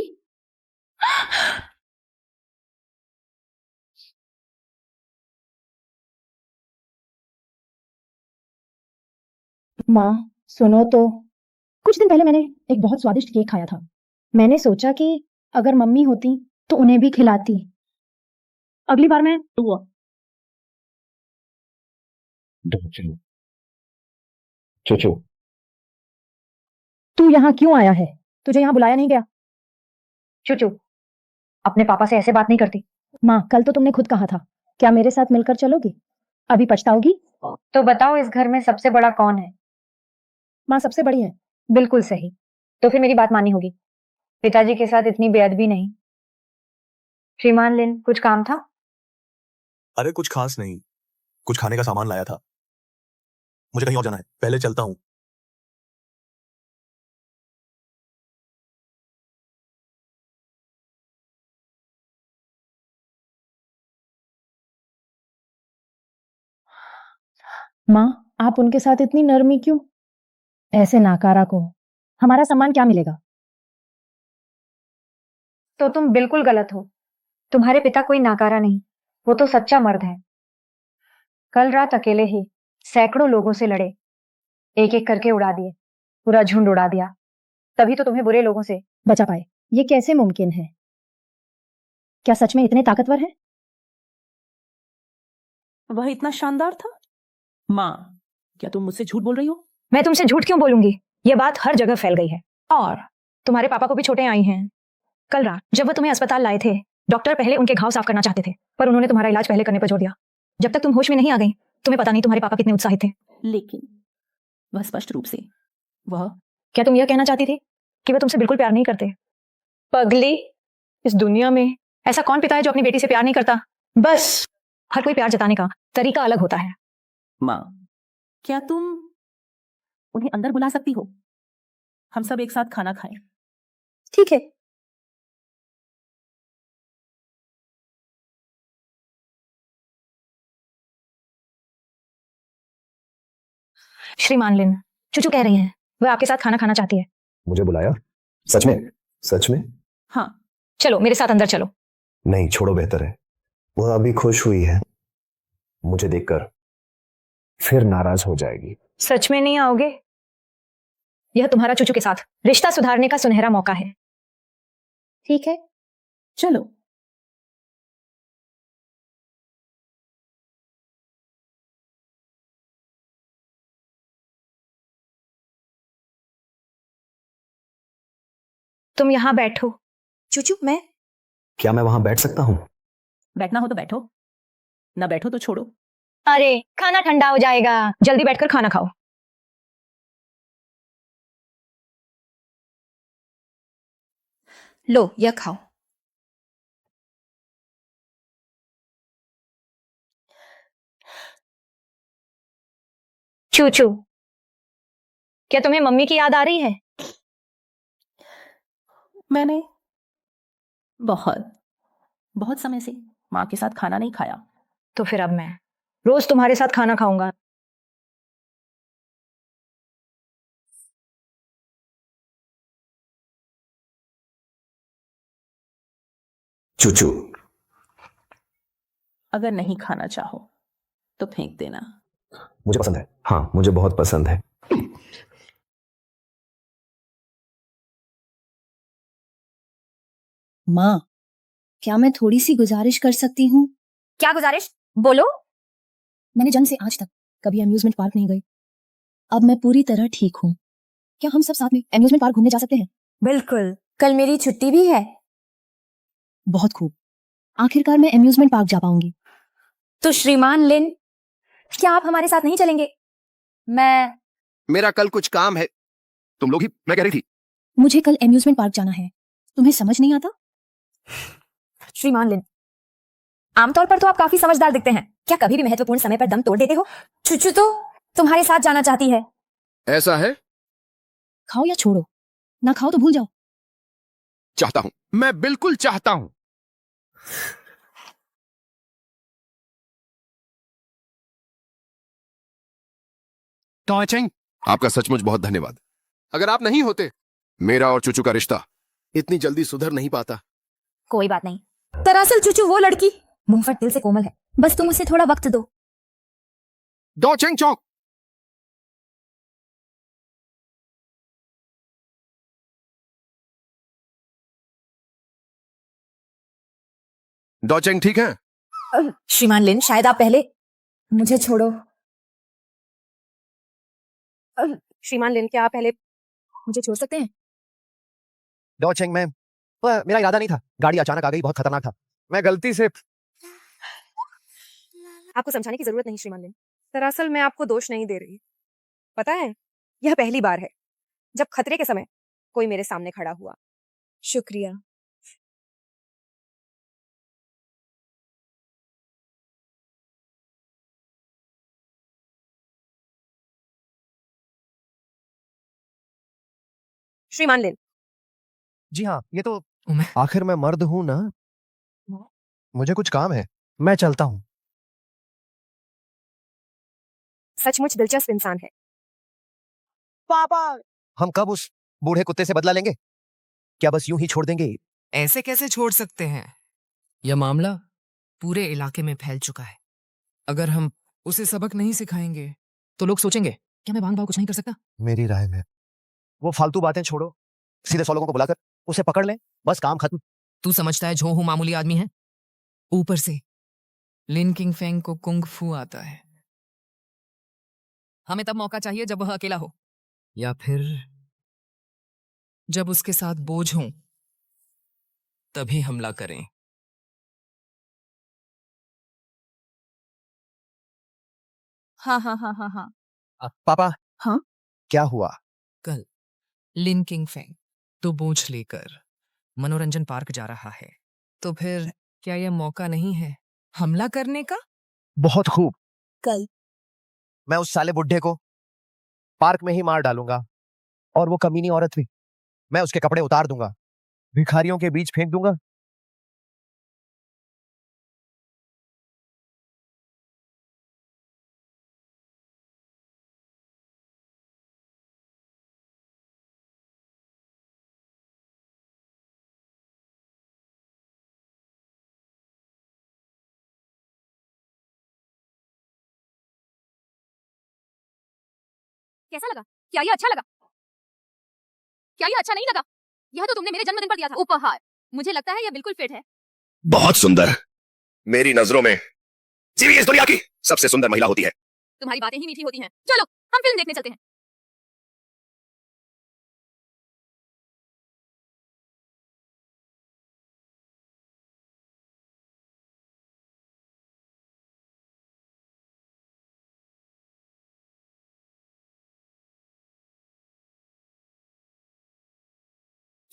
माँ सुनो तो, कुछ दिन पहले मैंने एक बहुत स्वादिष्ट केक खाया था। मैंने सोचा कि अगर मम्मी होती तो उन्हें भी खिलाती। अगली बार मैं हुआ। चूचू, तू यहाँ क्यों आया है? तुझे यहाँ बुलाया नहीं गया? चूचू, अपने पापा से ऐसे बात नहीं करती। माँ, कल तो तुमने खुद कहा था, क्या मेरे साथ मिलकर चलोगी? अभी पछताओगी? तो बताओ इस घर में सबसे बड़ा कौन है? माँ सबसे बड़ी है। बिल्कुल सही। तो फिर मेरी बात माननी होगी। पिताजी के साथ इतनी बेअदबी नहीं। श्रीमान लिन, कुछ काम था? अरे कुछ खास नहीं, कुछ खाने का सामान लाया था। मुझे कहीं और जाना है, पहले चलता हूँ। माँ, आप उनके साथ इतनी नरमी क्यों? ऐसे नाकारा को हमारा सम्मान क्या मिलेगा? तो तुम बिल्कुल गलत हो। तुम्हारे पिता कोई नाकारा नहीं, वो तो सच्चा मर्द है। कल रात अकेले ही सैकड़ों लोगों से लड़े, एक एक करके उड़ा दिए, पूरा झुंड उड़ा दिया। तभी तो तुम्हें बुरे लोगों से बचा पाए। ये कैसे मुमकिन है? क्या सच में इतने ताकतवर हैं? वह इतना शानदार था? माँ, क्या तुम मुझसे झूठ बोल रही हो? मैं तुमसे झूठ क्यों बोलूंगी? ये बात हर जगह फैल गई है और तुम्हारे पापा को भी चोटें आई हैं। कल रात जब वो तुम्हें अस्पताल लाए थे, डॉक्टर पहले उनके घाव साफ करना चाहते थे, पर उन्होंने तुम्हारा इलाज पहले करने पर जोर दिया। जब तक तुम होश में नहीं आ गई, तुम्हें पता नहीं तुम्हारे पापा कितने उत्साहित थे। लेकिन वह स्पष्ट रूप से वह क्या तुम यह कहना चाहती थी कि वो तुमसे बिल्कुल प्यार नहीं करते? पगली, इस दुनिया में ऐसा कौन पिता है जो अपनी बेटी से प्यार नहीं करता? बस हर कोई प्यार जताने का तरीका अलग होता है। माँ, क्या तुम उन्हें अंदर बुला सकती हो? हम सब एक साथ खाना खाएं। ठीक है। श्रीमान लिन, चूचू कह रही हैं वह आपके साथ खाना खाना चाहती है। मुझे बुलाया? सच में? सच में? हाँ। चलो मेरे साथ अंदर चलो। नहीं, छोड़ो, बेहतर है। वह अभी खुश हुई है, मुझे देखकर फिर नाराज हो जाएगी। सच में नहीं आओगे? यह तुम्हारा चूचू के साथ रिश्ता सुधारने का सुनहरा मौका है। ठीक है, चलो। तुम यहाँ बैठो। चूचू, मैं क्या मैं वहां बैठ सकता हूँ? बैठना हो तो बैठो, ना बैठो तो छोड़ो। अरे खाना ठंडा हो जाएगा, जल्दी बैठकर खाना खाओ। लो, यह खाओ। चूचू, क्या तुम्हें मम्मी की याद आ रही है? मैंने बहुत बहुत समय से माँ के साथ खाना नहीं खाया। तो फिर अब मैं रोज तुम्हारे साथ खाना खाऊंगा। चूचू, अगर नहीं खाना चाहो तो फेंक देना। मुझे पसंद है। हाँ, मुझे बहुत पसंद है। माँ, क्या मैं थोड़ी सी गुजारिश कर सकती हूँ? क्या गुजारिश? बोलो। मैंने जन्म से आज तक कभी अम्यूजमेंट पार्क नहीं गई। अब मैं पूरी तरह ठीक हूँ। क्या हम सब साथ में अम्यूजमेंट पार्क घूमने जा सकते हैं? बिल्कुल, कल मेरी छुट्टी भी है। बहुत खूब, आखिरकार मैं अम्यूजमेंट पार्क जा पाऊंगी। तो श्रीमान लिन, क्या आप हमारे साथ नहीं चलेंगे? मेरा कल कुछ काम है। तुम लोग ही, मैं कह रही थी। मुझे कल अम्यूजमेंट पार्क जाना है। तुम्हें समझ नहीं आता? श्रीमान लिन, आमतौर पर तो आप काफी समझदार दिखते हैं, क्या कभी भी महत्वपूर्ण समय पर दम तोड़ देते हो? चुचू तो तुम्हारे साथ जाना चाहती है। ऐसा है? खाओ या छोड़ो, ना खाओ तो भूल जाओ। चाहता हूं, मैं बिल्कुल चाहता हूं। टॉयचेंग, आपका सचमुच बहुत धन्यवाद। अगर आप नहीं होते, मेरा और चूचू का रिश्ता इतनी जल्दी सुधर नहीं पाता। कोई बात नहीं। दरअसल चूचू वो लड़की मुंहफट दिल से कोमल है, बस तुम उसे थोड़ा वक्त दो। डॉचेंग चौक। डॉचेंग ठीक है? श्रीमान लिन, शायद आप पहले मुझे छोड़ो। श्रीमान लिन, क्या आप पहले मुझे छोड़ सकते हैं? डॉचेंग मैम, मेरा इरादा नहीं था, गाड़ी अचानक आ गई, बहुत खतरनाक था, मैं गलती से। आपको समझाने की जरूरत नहीं श्रीमान लिन, दरअसल मैं आपको दोष नहीं दे रही। पता है, यह पहली बार है जब खतरे के समय कोई मेरे सामने खड़ा हुआ शुक्रिया। श्रीमान लिन। जी हाँ, ये तो आखिर मैं मर्द हूं ना, मुझे कुछ काम है, मैं चलता हूँ। सचमुच दिलचस्प इंसान है। पापा। हम कब उस बूढ़े कुत्ते से बदला लेंगे? क्या बस यूं ही छोड़ देंगे? ऐसे कैसे छोड़ सकते हैं? यह मामला पूरे इलाके में फैल चुका है। अगर हम उसे सबक नहीं सिखाएंगे तो लोग सोचेंगे क्या मैं वांग बाव कुछ नहीं कर सकता? मेरी राय में वो फालतू बातें छोड़ो, सीधे 100 लोगों को बुलाकर उसे पकड़ लें, बस काम खत्म। तू समझता है झो हूं मामूली आदमी है? ऊपर से लिन किंग फेंग को कुंग फू आता है। हमें तब मौका चाहिए जब वह अकेला हो, या फिर जब उसके साथ बोझ हो, तभी हमला करें। हाँ हाँ हाँ हाँ हाँ। पापा। हाँ? क्या हुआ? कल लिन किंग फेंग तो बोझ लेकर मनोरंजन पार्क जा रहा है, तो फिर क्या यह मौका नहीं है हमला करने का? बहुत खूब। कल मैं उस साले बुड्ढे को पार्क में ही मार डालूंगा, और वो कमीनी औरत भी। मैं उसके कपड़े उतार दूंगा, भिखारियों के बीच फेंक दूंगा। कैसा लगा? क्या ये अच्छा लगा? क्या ये अच्छा नहीं लगा? यह तो तुमने मेरे जन्मदिन पर दिया था उपहार। मुझे लगता है यह बिल्कुल फिट है। बहुत सुंदर। मेरी नजरों में जीवी इस दुनिया की सबसे सुंदर महिला होती है। तुम्हारी बातें ही मीठी होती हैं। चलो हम फिल्म देखने चलते हैं।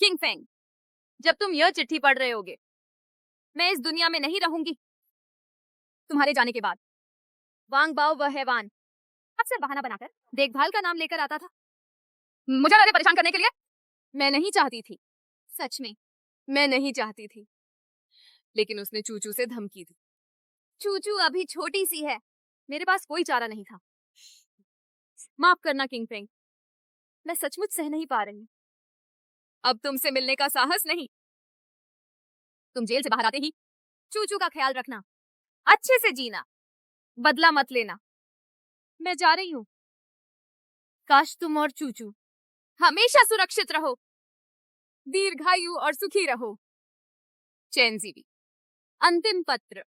किंग फेंग, जब तुम यह चिट्ठी पढ़ रहे होगे, मैं इस दुनिया में नहीं रहूंगी। तुम्हारे जाने के बाद वांग बाओ वह हैवान अक्सर बहाना बनाकर देखभाल का नाम लेकर आता था, मुझे ज्यादा परेशान करने के लिए। मैं नहीं चाहती थी, सच में मैं नहीं चाहती थी, लेकिन उसने चूचू से धमकी दी। चूचू अभी छोटी सी है, मेरे पास कोई चारा नहीं था। माफ करना किंग फेंग, मैं सचमुच सह नहीं पा रही। अब तुमसे मिलने का साहस नहीं। तुम जेल से बाहर आते ही चूचू का ख्याल रखना, अच्छे से जीना, बदला मत लेना। मैं जा रही हूँ। काश तुम और चूचू हमेशा सुरक्षित रहो, दीर्घायु और सुखी रहो। चैनजीवी। अंतिम पत्र।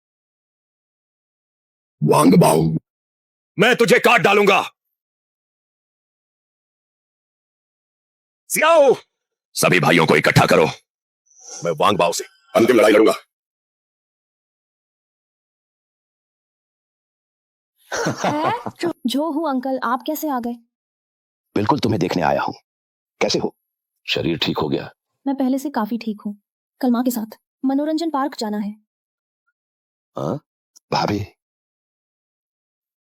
वांग बाओ, मैं तुझे काट डालूंगा। सियाओ, सभी भाइयों को इकट्ठा करो। मैं वांग बाओ से अंतिम लड़ाई लड़ूंगा। जो हूँ अंकल, आप कैसे आ गए? बिल्कुल तुम्हें देखने आया हूं। कैसे हो? शरीर ठीक हो गया? मैं पहले से काफी ठीक हूँ। कल माँ के साथ मनोरंजन पार्क जाना है। हाँ? भाभी?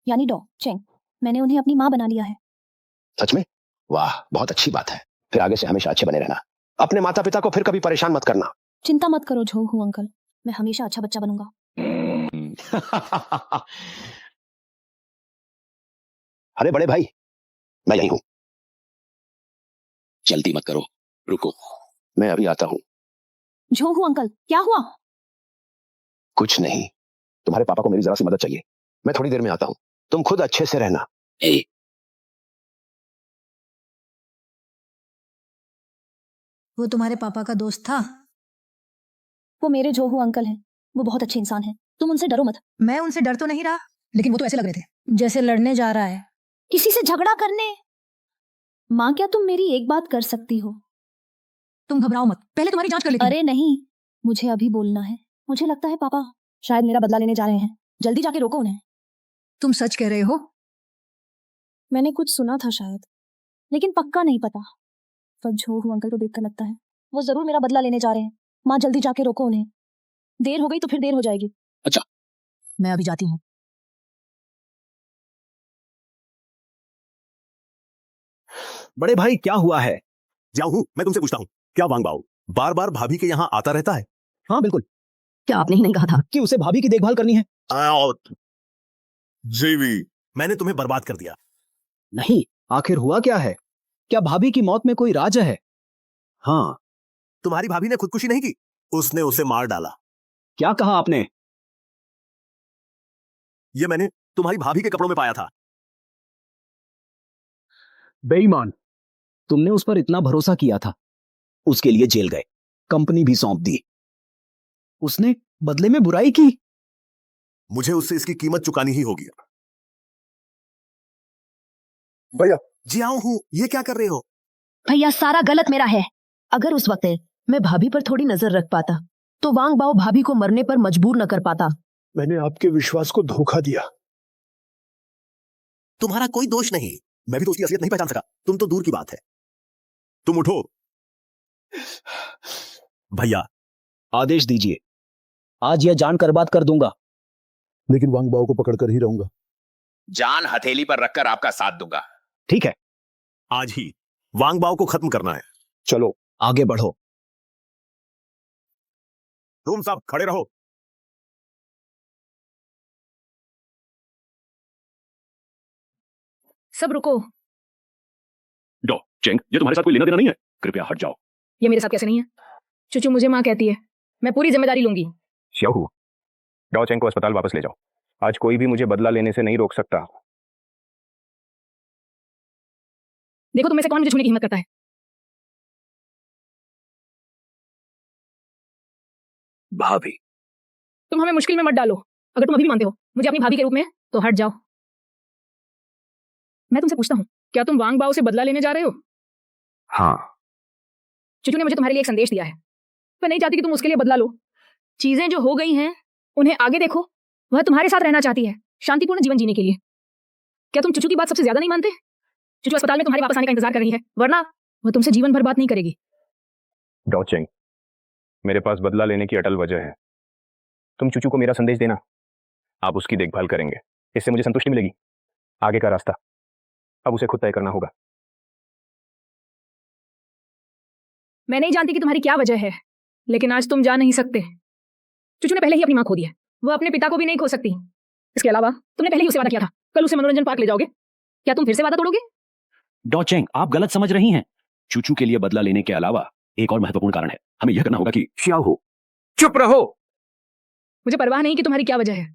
यानी डॉ चेंग, मैंने उन्हें अपनी माँ बना लिया है। सच में? वाह, बहुत अच्छी बात है। फिर आगे से हमेशा अच्छे बने रहना। अपने माता पिता को फिर कभी परेशान मत करना। चिंता मत करो जो हूँ अंकल, मैं हमेशा अच्छा बच्चा बनूंगा। अरे बड़े भाई, मैं यही हूं। जल्दी मत करो, रुको, मैं अभी आता हूं। जो हूँ अंकल, क्या हुआ? कुछ नहीं, तुम्हारे पापा को मेरी जरा सी मदद चाहिए। मैं थोड़ी देर में आता हूं, तुम खुद अच्छे से रहना। वो तुम्हारे पापा का दोस्त था? वो मेरे जो हूँ अंकल हैं, वो बहुत अच्छे इंसान हैं। तुम उनसे डरो मत। मैं उनसे डर तो नहीं रहा, लेकिन वो तो ऐसे लग रहे थे जैसे लड़ने जा रहा है, किसी से झगड़ा करने। माँ, क्या तुम मेरी एक बात कर सकती हो? तुम घबराओ मत, पहले तुम्हारी जांच कर लेती हूं। अरे नहीं, मुझे अभी बोलना है। मुझे लगता है पापा शायद मेरा बदला लेने जा रहे हैं। जल्दी जाके रोको उन्हें। तुम सच कह रहे हो? मैंने कुछ सुना था शायद, लेकिन पक्का नहीं पता। पर जो हूँ अंकल को देखकर लगता है वो जरूर मेरा बदला लेने जा रहे हैं। माँ जल्दी जाके रोको उन्हें, देर हो गई तो फिर देर हो जाएगी। अच्छा, मैं अभी जाती हूँ। बड़े भाई क्या हुआ है? जाऊं मैं तुमसे पूछता हूँ, क्या वांग बाओ बार बार भाभी के यहाँ आता रहता है? हाँ बिल्कुल। क्या आपने ही नहीं कहा था कि उसे भाभी की देखभाल करनी है? जीवी, मैंने तुम्हें बर्बाद कर दिया। नहीं, आखिर हुआ क्या है? क्या भाभी की मौत में कोई राज है? हाँ, तुम्हारी भाभी ने खुदकुशी नहीं की, उसने उसे मार डाला। क्या कहा आपने? ये मैंने तुम्हारी भाभी के कपड़ों में पाया था। बेईमान, तुमने उस पर इतना भरोसा किया था, उसके लिए जेल गए, कंपनी भी सौंप दी, उसने बदले में बुराई की। मुझे उससे इसकी कीमत चुकानी ही होगी। भैया जी आओ हूं, ये क्या कर रहे हो? भैया सारा गलत मेरा है। अगर उस वक्त मैं भाभी पर थोड़ी नजर रख पाता तो वांग बाओ भाभी को मरने पर मजबूर न कर पाता। मैंने आपके विश्वास को धोखा दिया। तुम्हारा कोई दोष नहीं, मैं भी तो उसकी असलियत नहीं पहचान सका, तुम तो दूर की बात है। तुम उठो। भैया आदेश दीजिए, आज यह जान कर बात कर दूंगा। लेकिन वांग बाओ को पकड़कर ही रहूंगा। जान हथेली पर रखकर आपका साथ दूंगा। ठीक है, आज ही वांग बाओ को खत्म करना है। चलो आगे बढ़ो। तुम सब खड़े रहो। सब रुको। डॉ चेंग, ये तुम्हारे साथ कोई लेना देना नहीं है, कृपया हट जाओ। ये मेरे साथ कैसे नहीं है? चुचू मुझे माँ कहती है, मैं पूरी जिम्मेदारी लूंगी। श्याहू, डॉ चेंग को अस्पताल वापस ले जाओ। आज कोई भी मुझे बदला लेने से नहीं रोक सकता। देखो तुम में से कौन मुझे छूने की हिम्मत करता है। भाभी, तुम हमें मुश्किल में मत डालो। अगर तुम अभी भी मानते हो मुझे अपनी भाभी के रूप में, तो हट जाओ। मैं तुमसे पूछता हूँ, क्या तुम वांग बाओ से बदला लेने जा रहे हो? हाँ। चुचू ने मुझे तुम्हारे लिए एक संदेश दिया है। मैं नहीं चाहती कि तुम उसके लिए बदला लो। चीजें जो हो गई हैं उन्हें आगे देखो। वह तुम्हारे साथ रहना चाहती है, शांतिपूर्ण जीवन जीने के लिए। क्या तुम चुचू की बात सबसे ज्यादा नहीं मानते? चुचू अस्पताल में तुम्हारे वापस आने का इंतजार कर रही है, वरना वह तुमसे जीवन भर बात नहीं करेगी। डॉ चेंग, मेरे पास बदला लेने की अटल वजह है। तुम चुचू को मेरा संदेश देना, आप उसकी देखभाल करेंगे, इससे मुझे संतुष्टि मिलेगी। आगे का रास्ता अब उसे खुद तय करना होगा। मैं नहीं जानती कि तुम्हारी क्या वजह है, लेकिन आज तुम जा नहीं सकते। चुचू ने पहले ही अपनी मां खो दी है, वह अपने पिता को भी नहीं खो सकती। इसके अलावा तुमने पहले ही उसे वादा किया था, कल उसे मनोरंजन पार्क ले जाओगे। क्या तुम फिर से वादा तोड़ोगे? डॉ चेंग, आप गलत समझ रही हैं। चूचू के लिए बदला लेने के अलावा एक और महत्वपूर्ण कारण है। हमें यह करना होगा कि श्याओ, चुप रहो। मुझे परवाह नहीं कि तुम्हारी क्या वजह है।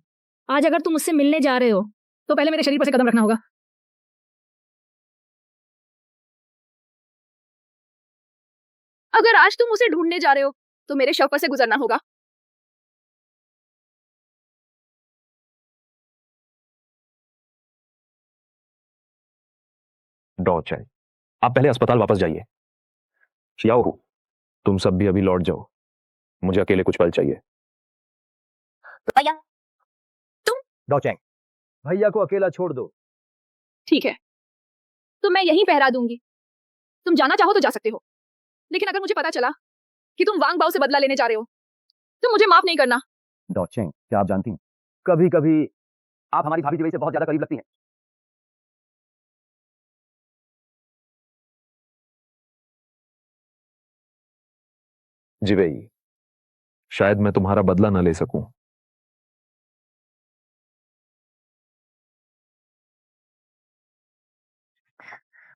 आज अगर तुम मुझसे मिलने जा रहे हो तो पहले मेरे शरीर पर से कदम रखना होगा। अगर आज तुम उसे ढूंढने जा रहे हो तो मेरे शव पर से गुजरना होगा। डॉ चेंग, आप पहले अस्पताल वापस जाइए। श्याओ, तुम सब भी अभी लौट जाओ, मुझे अकेले कुछ पल चाहिए। भैया तुम। डॉ चेंग, भैया को अकेला छोड़ दो। ठीक है, तो मैं यहीं पहरा दूंगी। तुम जाना चाहो तो जा सकते हो, लेकिन अगर मुझे पता चला कि तुम वांग बाओ से बदला लेने जा रहे हो तो मुझे माफ नहीं करना। डॉ चेंग, क्या आप जानती हैं, कभी कभी आप हमारी भाभी की वजह से बहुत ज्यादा करीब लगती हैं। जिवेई, शायद मैं तुम्हारा बदला ना ले सकूं।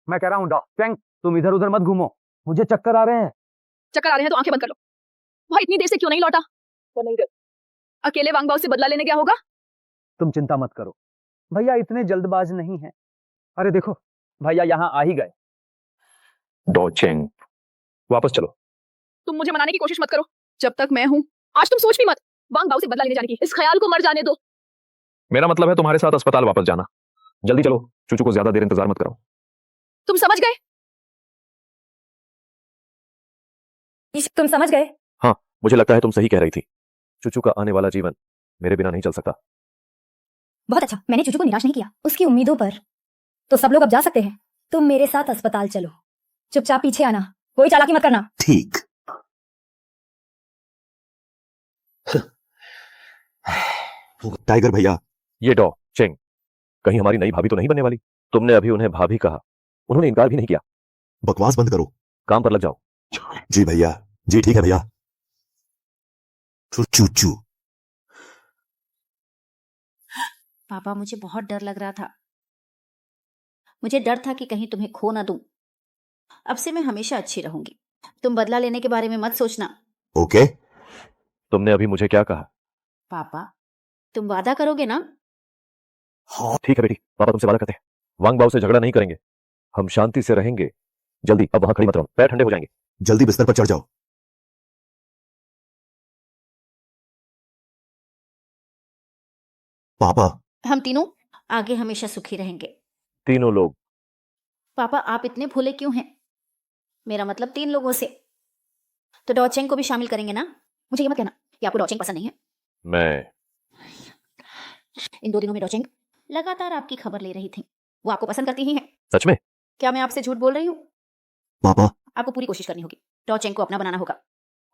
मैं कह रहा हूं डॉ चेंग, तुम इधर उधर मत घूमो, मुझे चक्कर आ रहे हैं। चक्कर आ रहे हैं तो आंखें बंद कर लो। वह इतनी देर से क्यों नहीं लौटा? वो नहीं गए। अकेले वांग बाओ से बदला लेने क्या होगा? तुम चिंता मत करो, भैया इतने जल्दबाज नहीं है। अरे देखो, भैया यहाँ आ ही गए। डॉ चेंग, वापस चलो। तुम मुझे मनाने की कोशिश मत करो। जब तक मैं हूं, आज तुम सोच भी मत वांग बाओ से बदला लेने जाने की। इस ख्याल को मर जाने दो। मेरा मतलब है तुम्हारे साथ अस्पताल वापस जाना। जल्दी चलो, चूचू को ज्यादा देर इंतजार मत कराओ। तुम समझ गए? तुम समझ गए? हाँ, मुझे लगता है तुम सही कह रही थी। चूचू का आने वाला जीवन मेरे बिना नहीं चल सकता। बहुत अच्छा, मैंने चुचू को निराश नहीं किया उसकी उम्मीदों पर। तो सब लोग अब जा सकते हैं। तुम मेरे साथ अस्पताल चलो, चुपचाप पीछे आना, कोई चालाकी मत करना। ठीक। टाइगर भैया, ये डॉ चेंग कहीं हमारी नई भाभी तो नहीं बनने वाली? तुमने अभी उन्हें भाभी कहा, उन्होंने इनकार भी नहीं किया। बकवास बंद करो, काम पर लग जाओ। जी भैया, जी ठीक है भैया। चू पापा, मुझे बहुत डर लग रहा था। मुझे डर था कि कहीं तुम्हें खो ना दूं। अब से मैं हमेशा अच्छी रहूंगी। तुम बदला लेने के बारे में मत सोचना। ओके। तुमने अभी मुझे क्या कहा? पापा, तुम वादा करोगे ना? हाँ ठीक है बेटी, पापा तुमसे वादा करते हैं, वांग बाओ से झगड़ा नहीं करेंगे, हम शांति से रहेंगे। जल्दी, अब वहां खड़ी मत रहो, पैर ठंडे हो जाएंगे। जल्दी बिस्तर पर चढ़ जाओ। पापा, हम तीनों आगे हमेशा सुखी रहेंगे। तीनों लोग? पापा, आप इतने भोले क्यों हैं? मेरा मतलब 3 लोगों से। तो डॉचेंग को भी शामिल करेंगे ना? मुझे ये मत कहना कि आपको डॉचेंग पसंद नहीं है। मैं इन 2 दिनों में डॉचेंग लगातार आपकी खबर ले रही थी। वो आपको पसंद करती ही है। सच में? क्या मैं आपसे झूठ बोल रही हूँ? पापा, आपको पूरी कोशिश करनी होगी। डॉचेंग को अपना बनाना होगा।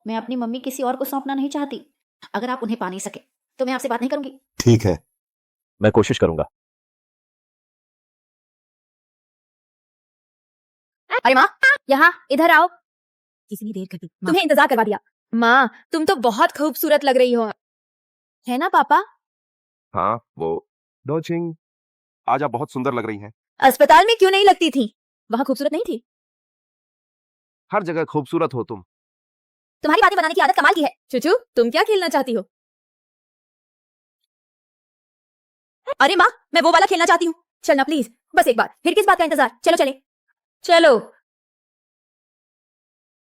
मैं अपनी मम्मी किसी और को सौंपना नहीं चाहती। अगर आप उन्हें पा नहीं सके तो मैं आपसे बात नहीं करूंगी। ठीक है। मैं कोशिश करूंगा। अरे माँ, यहाँ इधर आओ। कितनी देर कर दी, तुम्हें इंतजार करवा दिया। माँ, तुम तो बहुत खूबसूरत लग रही हो, है ना पापा? हाँ, वो डॉचिंग, आज आप बहुत सुंदर लग रही हैं। अस्पताल में क्यों नहीं लगती थी? वहाँ खूबसूरत नहीं थी? हर जगह खूबसूरत हो तुम। तुम्हारी बातें बनाने की आदत कमाल की है। चुचू, तुम क्या खेलना चाहती हो? अरे माँ, मैं वो वाला खेलना चाहती हूँ। चलना प्लीज, बस एक बार। फिर किस बात का इंतजार? चलो चले, चलो।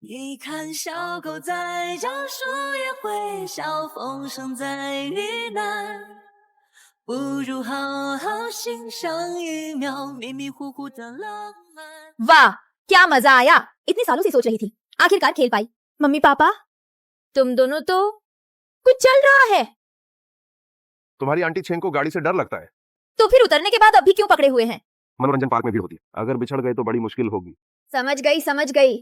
一看小狗在叫，树也会笑，风声在呢喃，不如好好欣赏一秒迷迷糊糊的浪漫。 वाह, क्या मजा आया। इतने सालों से सोच रही थी, आखिरकार खेल पाई। मम्मी पापा, तुम दोनों तो कुछ चल रहा है। तुम्हारी आंटी छेंग को गाड़ी से डर लगता है। तो फिर उतरने के बाद अभी क्यों पकड़े हुए हैं? मनोरंजन पार्क में भीड़ होती है, अगर बिछड़ गए तो बड़ी मुश्किल होगी। समझ गई, समझ गई।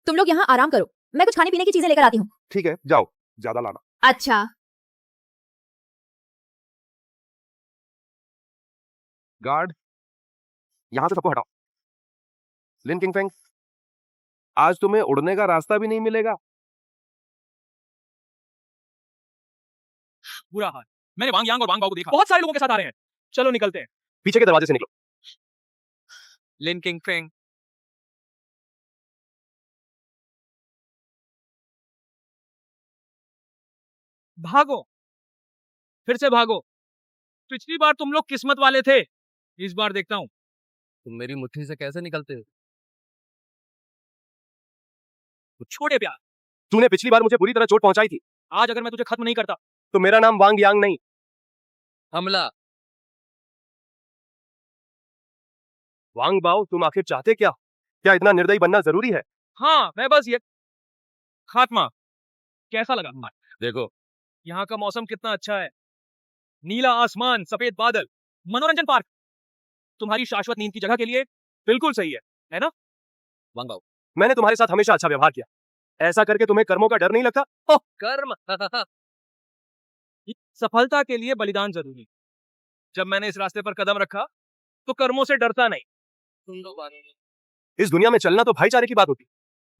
तुम लोग यहाँ आराम करो, मैं कुछ खाने पीने की चीजें लेकर आती हूँ। ठीक है, जाओ, ज्यादा लाना। अच्छा। गार्ड, यहां से सबको हटाओ। लिन किंगफेंग, आज तुम्हें उड़ने का रास्ता भी नहीं मिलेगा। बुरा हाल। मैंने वांग यांग और वांग बाओ को देखा, बहुत सारे लोगों के साथ आ रहे हैं। चलो निकलते हैं। पीछे के दरवाजे से निकलो। लिन किंगफेंग, भागो, फिर से भागो। पिछली बार तुम लोग किस्मत वाले थे, इस बार देखता हूं तुम मेरी मुट्ठी से कैसे निकलते हो। छोटे प्यार, तूने पिछली बार मुझे बुरी तरह चोट पहुंचाई थी। आज अगर मैं तुझे खत्म नहीं करता तो मेरा नाम वांग यांग नहीं। हमला। वांग बाओ, तुम आखिर चाहते क्या? क्या इतना निर्दयी बनना जरूरी है? हाँ, मैं बस ये खात्मा। कैसा लगा? देखो, यहाँ का मौसम कितना अच्छा है, नीला आसमान, सफेद बादल, मनोरंजन पार्क। तुम्हारी शाश्वत नींद की जगह के लिए बिल्कुल सही है ना वांग बाओ? मैंने तुम्हारे साथ हमेशा अच्छा व्यवहार किया। ऐसा करके तुम्हें कर्मों का डर नहीं लगता? ओह, कर्म। सफलता के लिए बलिदान जरूरी। जब मैंने इस रास्ते पर कदम रखा तो कर्मों से डरता नहीं। सुन लो बात, इस दुनिया में चलना तो भाईचारे की बात होती।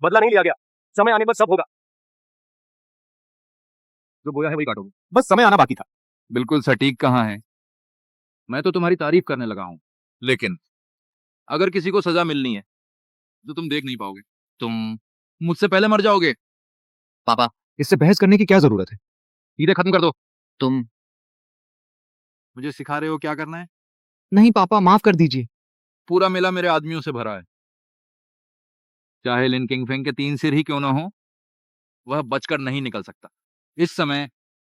बदला नहीं लिया गया, समय आने पर सब होगा। जो बोया है वही काटोगे। बस समय आना बाकी था। बिल्कुल सटीक कहाँ है। मैं तो तुम्हारी तारीफ करने लगा हूं, लेकिन अगर किसी को सजा मिलनी है तो तुम देख नहीं पाओगे, तुम मुझसे पहले मर जाओगे। पापा, इससे बहस करने की क्या जरूरत है? सीधे खत्म कर दो। तुम मुझे सिखा रहे हो क्या करना है? नहीं पापा, माफ कर दीजिए। पूरा मेला मेरे आदमियों से भरा है, चाहे लिन किंगफेंग के 3 सिर ही क्यों ना हो, वह बचकर नहीं निकल सकता। इस समय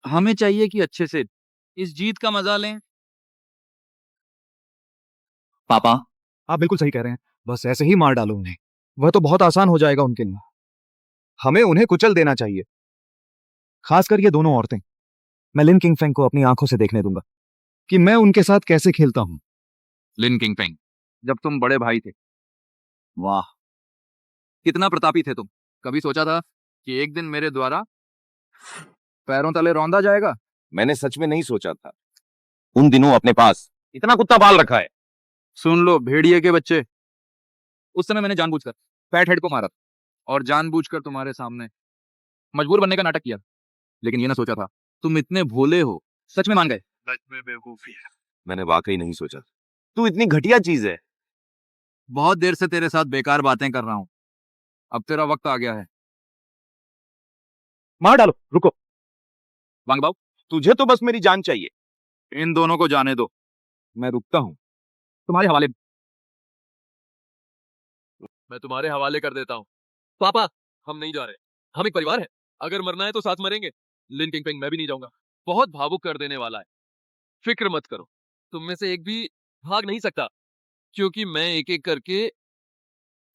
हमें चाहिए कि अच्छे से इस जीत का मजा लें। पापा, आप बिल्कुल सही कह रहे हैं। बस ऐसे ही मार डालो उन्हें, वह तो बहुत आसान हो जाएगा उनके लिए। हमें उन्हें कुचल देना चाहिए, खासकर ये दोनों औरतें। मैं लिन किंगफेंग को अपनी आंखों से देखने दूंगा कि मैं उनके साथ कैसे खेलता हूं। लिन किंगफेंग, जब तुम बड़े भाई थे, वाह कितना प्रतापी थे तुम। कभी सोचा था कि एक दिन मेरे द्वारा पैरों तले रौंदा जाएगा? मैंने सच में नहीं सोचा था। उन दिनों अपने पास इतना कुत्ता पाल रखा है। सुन लो भेड़िए के बच्चे, उस समय मैंने जानबूझकर फैट हेड को मारा था और जानबूझकर तुम्हारे सामने मजबूर बनने का नाटक किया, लेकिन ये ना सोचा था तुम इतने भोले हो। सच में मान गए। सच में बेवकूफी है। मैंने वाकई नहीं सोचा था तू इतनी घटिया चीज है। बहुत देर से तेरे साथ बेकार बातें कर रहा हूं, अब तेरा वक्त आ गया है। मार डालो, रुको। वांग बाबू, तुझे तो बस मेरी जान चाहिए, इन दोनों को जाने दो, मैं रुकता हूं। तुम्हारे हवाले। मैं तुम्हारे हवाले कर देता हूँ। पापा, हम नहीं जा रहे, हम एक परिवार है, अगर मरना है तो साथ मरेंगे। लिन किंगफिंग मैं भी नहीं जाऊंगा, बहुत भावुक कर देने वाला है। फिक्र मत करो, तुम में से एक भी भाग नहीं सकता, क्योंकि मैं एक एक करके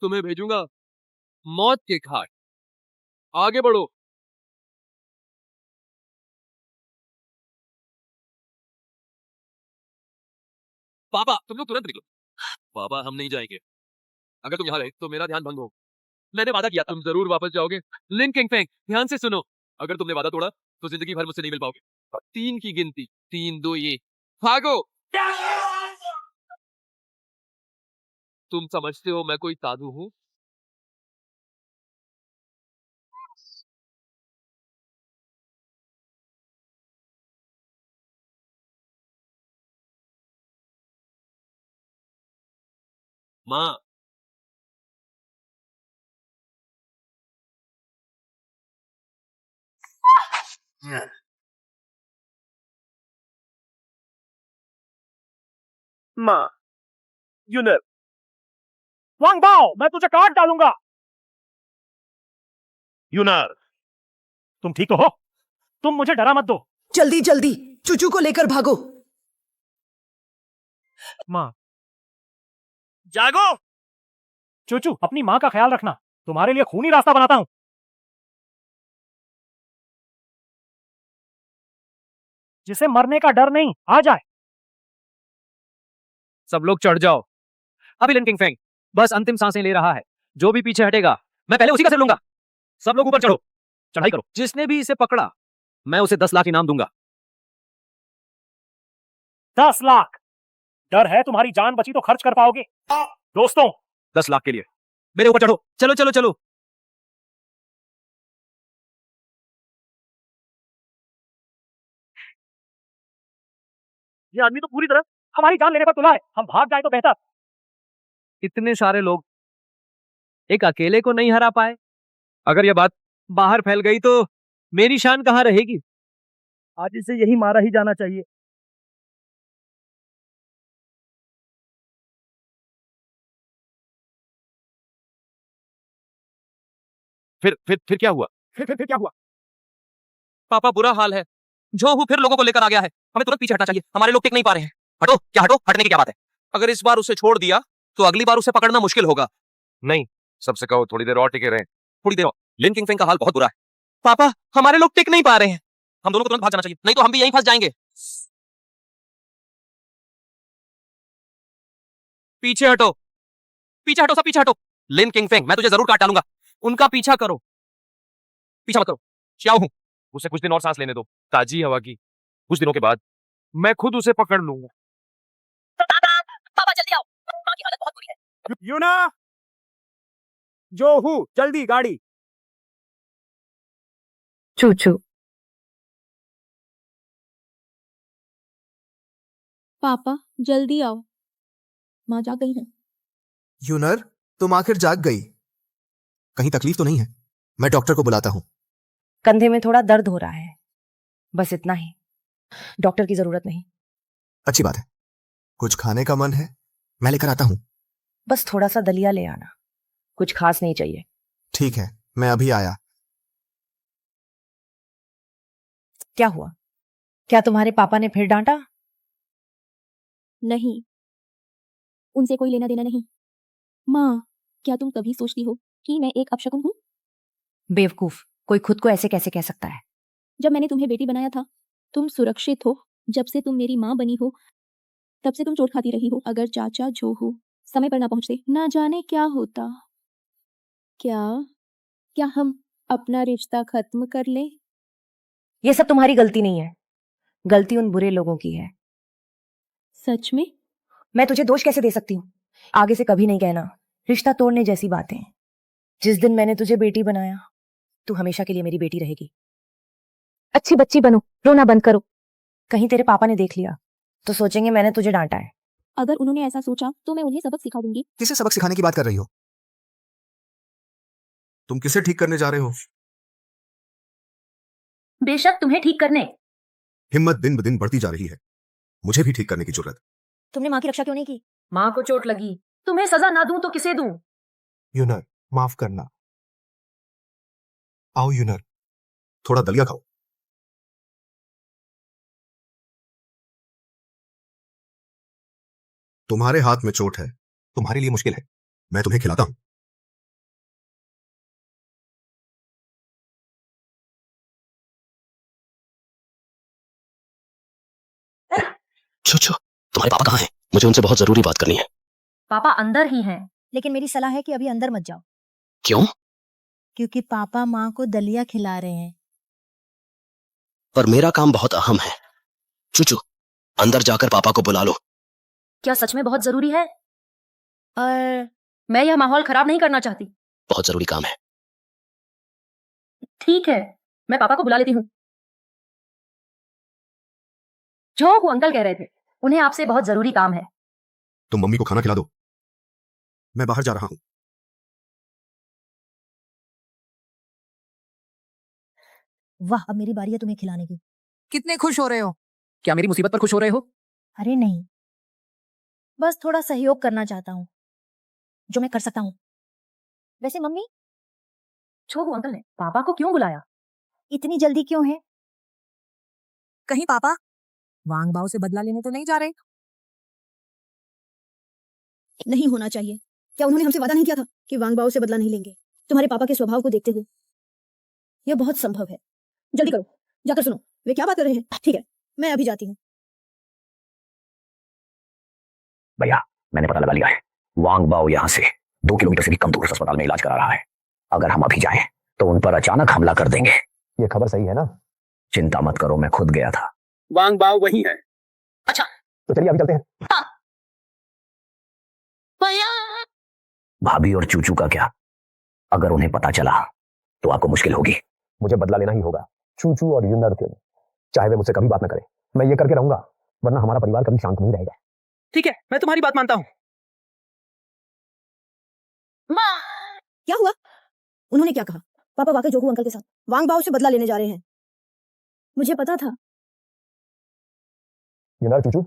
तुम्हें भेजूंगा मौत के घाट। आगे बढ़ो। पापा तुम लोग तुरंत निकलो। पापा हम नहीं जाएंगे, अगर तुम यहाँ रहे तो मेरा ध्यान भंग हो। मैंने वादा किया था, तुम जरूर वापस जाओगे। लिन किंगफिंग ध्यान से सुनो, अगर तुमने वादा तोड़ा तो जिंदगी भर मुझसे नहीं मिल पाओगे। 3 की गिनती, 3 2 ये, भागो। तुम समझते हो मैं कोई साधु हूँ? माँ, माँ, यूनर, वांग बाओ, मैं तुझे काट डालूंगा। यूनर, तुम ठीक तो हो? तुम मुझे डरा मत दो। जल्दी जल्दी चूचू को लेकर भागो। माँ, जागो। चूचू, अपनी माँ का ख्याल रखना, तुम्हारे लिए खूनी रास्ता बनाता हूँ। जिसे मरने का डर नहीं, आ जाए। सब लोग चढ़ जाओ। अभी लिन किंगफिंग बस अंतिम सांसें ले रहा है, जो भी पीछे हटेगा मैं पहले उसी का सिर लूंगा। सब लोग ऊपर चढ़ो, चढ़ाई करो। जिसने भी इसे पकड़ा मैं उसे 10 लाख इनाम दूंगा। 10 लाख? डर है तुम्हारी जान बची तो खर्च कर पाओगे? दोस्तों, 10 लाख के लिए मेरे ऊपर चढ़ो। चलो चलो चलो। ये आदमी तो पूरी तरह हमारी जान लेने पर तुला है, हम भाग जाए तो बेहतर। इतने सारे लोग एक अकेले को नहीं हरा पाए, अगर यह बात बाहर फैल गई तो मेरी शान कहां रहेगी? आज इसे यही मारा ही जाना चाहिए। फिर क्या हुआ? फिर क्या हुआ? पापा बुरा हाल है, जो हूं फिर लोगों को लेकर आ गया है। हमें तुरंत पीछे हटना चाहिए, हमारे लोग टिक नहीं पा रहे हैं। हटो। क्या हटो? हटने की क्या बात है? अगर इस बार उसे छोड़ दिया तो अगली बार उसे पकड़ना मुश्किल होगा। नहीं, सबसे कहो थोड़ी देर और टिके रहें। थोड़ी देर और। लिन किंगफिंग का हाल बहुत बुरा है। पापा हमारे लोग टिक नहीं पा रहे हैं, हम दोनों को तुरंत भाग जाना चाहिए, नहीं तो हम भी यहीं फंस जाएंगे। पीछे हटो, पीछे हटो, सब पीछे हटो। लिन किंगफिंग मैं तुझे जरूर काट डालूंगा, उनका पीछा करो। पीछा मत करो, श्याओ हूं। उसे कुछ दिन और सांस लेने दो, ताजी हवा की। कुछ दिनों के बाद मैं खुद उसे पकड़ लूंगा। पापा जल्दी आओ, माँ की हालत बहुत बुरी है। यूना, जो हूँ, जल्दी गाड़ी। चूचू। पापा जल्दी आओ, माँ जा गई है। यूनर, तुम आखिर जाग गई। कहीं तकलीफ तो नहीं है? मैं डॉक्टर को बुलाता हूँ। कंधे में थोड़ा दर्द हो रहा है, बस इतना ही, डॉक्टर की जरूरत नहीं। अच्छी बात है। कुछ खाने का मन है? मैं लेकर आता हूँ। बस थोड़ा सा दलिया ले आना, कुछ खास नहीं चाहिए। ठीक है, मैं अभी आया। क्या हुआ? क्या तुम्हारे पापा ने फिर डांटा? नहीं, उनसे कोई लेना देना नहीं। माँ, क्या तुम कभी सोचती हो कि मैं एक अपशकुन हूँ? बेवकूफ, कोई खुद को ऐसे कैसे कह सकता है? जब मैंने तुम्हें बेटी बनाया था, तुम सुरक्षित हो। जब से तुम मेरी माँ बनी हो, तब से तुम चोट खाती रही हो। अगर चाचा जो हो समय पर ना पहुंचते, ना जाने क्या होता। क्या हम अपना रिश्ता खत्म कर ले? ये सब तुम्हारी गलती नहीं है। गलती उन बुरे लोगों की है। सच में? मैं तुझे दोष कैसे दे सकती हूँ? आगे से कभी नहीं कहना, रिश्ता तोड़ने जैसी बातें। जिस दिन मैंने तुझे बेटी बनाया, तू हमेशा के लिए मेरी बेटी रहेगी। अच्छी बच्ची बनो, रोना बंद करो। कहीं तेरे पापा ने देख लिया तो सोचेंगे मैंने तुझे डांटा है। अगर उन्होंने ऐसा सोचा तो मैं उन्हें सबक सिखा दूंगी। किसे सबक सिखाने की बात कर रही हो? तुम किसे ठीक करने जा रहे हो? बेशक तुम्हें ठीक करने। हिम्मत दिन ब दिन बढ़ती जा रही है, मुझे भी ठीक करने की जरूरत। तुमने माँ की रक्षा क्यों नहीं की? माँ को चोट लगी, तुम्हें सजा ना दूं तो किसे दूं? यूनर, माफ करना। आओ यूनर, थोड़ा दलिया खाओ। तुम्हारे हाथ में चोट है, तुम्हारे लिए मुश्किल है, मैं तुम्हें खिलाता हूं। चुचू, तुम्हारे पापा कहाँ हैं? मुझे उनसे बहुत जरूरी बात करनी है। पापा अंदर ही हैं, लेकिन मेरी सलाह है कि अभी अंदर मत जाओ। क्यों? क्योंकि पापा माँ को दलिया खिला रहे हैं। पर मेरा काम बहुत अहम है। चुचू, अंदर जाकर पापा को बुला लो। क्या सच में बहुत जरूरी है? और मैं यह माहौल खराब नहीं करना चाहती। बहुत जरूरी काम है। ठीक है, मैं पापा को बुला लेती हूँ। जो वो अंकल कह रहे थे, उन्हें आपसे बहुत जरूरी काम है। तुम मम्मी को खाना खिला दो, मैं बाहर जा रहा हूं। वाह, अब मेरी बारी है तुम्हें खिलाने की। कितने खुश हो रहे हो? क्या मेरी मुसीबत पर खुश हो रहे हो? अरे नहीं, बस थोड़ा सहयोग करना चाहता हूँ, जो मैं कर सकता हूँ। वैसे मम्मी, छोगू अंकल ने पापा को क्यों बुलाया? इतनी जल्दी क्यों है? कहीं पापा वांग बाओ से बदला लेने तो नहीं जा रहे? नहीं होना चाहिए। क्या उन्होंने हमसे वादा नहीं किया था कि वांग बाओ से बदला नहीं लेंगे? तुम्हारे पापा के स्वभाव को देखते हुए यह बहुत संभव है। जल्दी करो, जाकर सुनो वे क्या बात कर रहे हैं। ठीक है, मैं अभी जाती हूँ। भैया, मैंने पता लगा लिया है। वांग बाओ यहाँ से 2 किलोमीटर से भी कम दूर अस्पताल में इलाज करा रहा है। अगर हम अभी जाएं तो उन पर अचानक हमला कर देंगे। ये खबर सही है ना? चिंता मत करो, मैं खुद गया था। वांग बाओ वही है। अच्छा, तो चलिए अभी चलते हैं। भाभी और चूचू का क्या? अगर उन्हें पता चला तो आपको मुश्किल होगी। मुझे बदला लेना ही होगा, चूचू और यूनर के। चाहे वे मुझसे कभी बात न करें, मैं ये करके रहूंगा, वरना हमारा परिवार कभी शांत नहीं रहेगा। ठीक है, मैं तुम्हारी बात मानता हूँ। क्या हुआ? उन्होंने क्या कहा? पापा वाकई जोगू अंकल के साथ वांग बाओ से बदला लेने जा रहे हैं। मुझे पता था। यूनर, चूचू,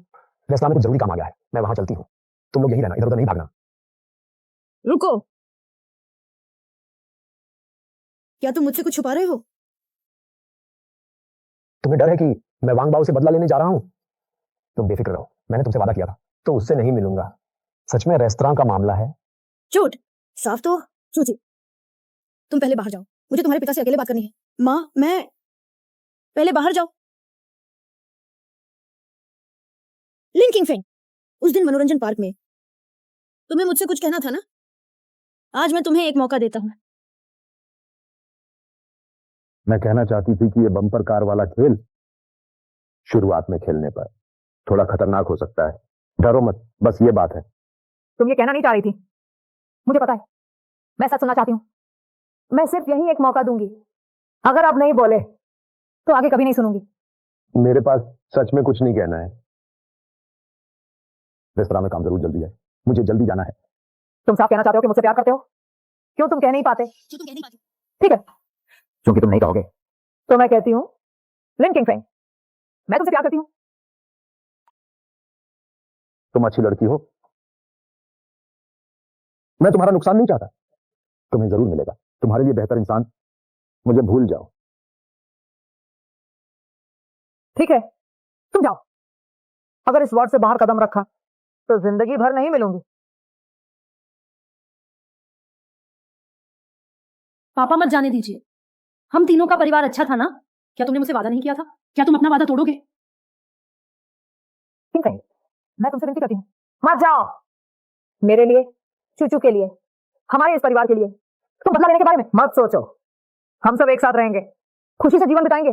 रेस्तरां में कुछ जरूरी काम आ गया है, मैं वहां चलती हूँ। तुम लोग यहीं रहना, इधर उधर नहीं भागना। रुको, क्या तुम मुझसे कुछ छुपा रहे हो? तुम्हें डर है कि मैं वांग बाओ से बदला लेने जा रहा हूं? तुम बेफिक्र रहो, मैंने तुमसे वादा किया था, तो उससे नहीं मिलूंगा। सच में रेस्तरां का मामला है। झूठ साफ तो। चूची, तुम पहले बाहर जाओ, मुझे तुम्हारे पिता से अकेले बात करनी है। माँ, मैं पहले बाहर जाओ। लिन किंगफेंग, उस दिन मनोरंजन पार्क में तुम्हें मुझसे कुछ कहना था ना? आज मैं तुम्हें एक मौका देता हूं। मैं कहना चाहती थी कि ये बम्पर कार वाला खेल शुरुआत में खेलने पर थोड़ा खतरनाक हो सकता है। डरो मत, बस ये बात है। तुम ये कहना नहीं चाह रही थी, मुझे पता है। मैं सच सुनना चाहती हूँ। मैं सिर्फ यही एक मौका दूंगी। अगर आप नहीं बोले तो आगे कभी नहीं सुनूंगी। मेरे पास सच में कुछ नहीं कहना है। रेस्तरां में काम जरूर जल्दी है, मुझे जल्दी जाना है। तुम साफ कहना चाहते हो कि मुझसे प्यार करते हो? क्यों तुम कह नहीं पाते? ठीक है, क्योंकि तुम नहीं कहोगे। तो मैं कहती हूँ, लिन किंगफेंग, मैं तुमसे प्यार करती हूँ। तुम अच्छी लड़की हो, मैं तुम्हारा नुकसान नहीं चाहता। तुम्हें जरूर मिलेगा तुम्हारे लिए बेहतर इंसान। मुझे भूल जाओ। ठीक है, तुम जाओ। अगर इस वार्ड से बाहर कदम रखा तो जिंदगी भर नहीं मिलूंगी। पापा मत जाने दीजिए, हम तीनों का परिवार अच्छा था ना? क्या तुमने मुझसे वादा नहीं किया था? क्या तुम अपना वादा तोड़ोगे? ठीक है, मैं तुमसे विनती करती हूँ, मत जाओ। मेरे लिए, चूचू के लिए, हमारे इस परिवार के लिए तुम बदला लेने के बारे में मत सोचो। हम सब एक साथ रहेंगे, खुशी से जीवन बिताएंगे,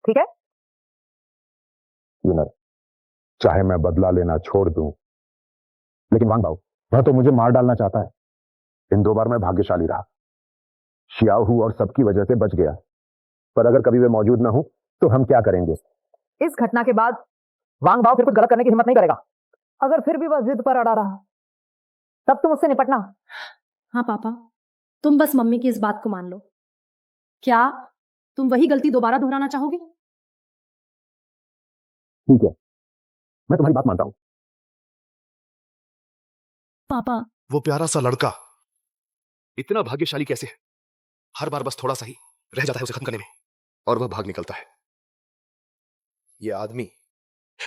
ठीक है? चाहे मैं बदला लेना छोड़ दूं, लेकिन वांग बाओ वह तो मुझे मार डालना चाहता है। इन 2 बार मैं भाग्यशाली रहा, शियाओहू और सबकी वजह से बच गया। पर अगर कभी वे मौजूद ना हो तो हम क्या करेंगे? इस घटना के बाद वांग बाओ फिर कुछ गलत करने की हिम्मत नहीं करेगा। अगर फिर भी वह जिद पर अड़ा रहा तब तुम उससे निपटना। हाँ पापा, तुम बस मम्मी की इस बात को मान लो। क्या तुम वही गलती दोबारा दोहराना चाहोगे? ठीक है, मैं तुम्हारी बात मानता हूं। पापा, वो प्यारा सा लड़का इतना भाग्यशाली कैसे है? हर बार बस थोड़ा सा ही रह जाता है उसे खत्म करने में और वह भाग निकलता है। ये आदमी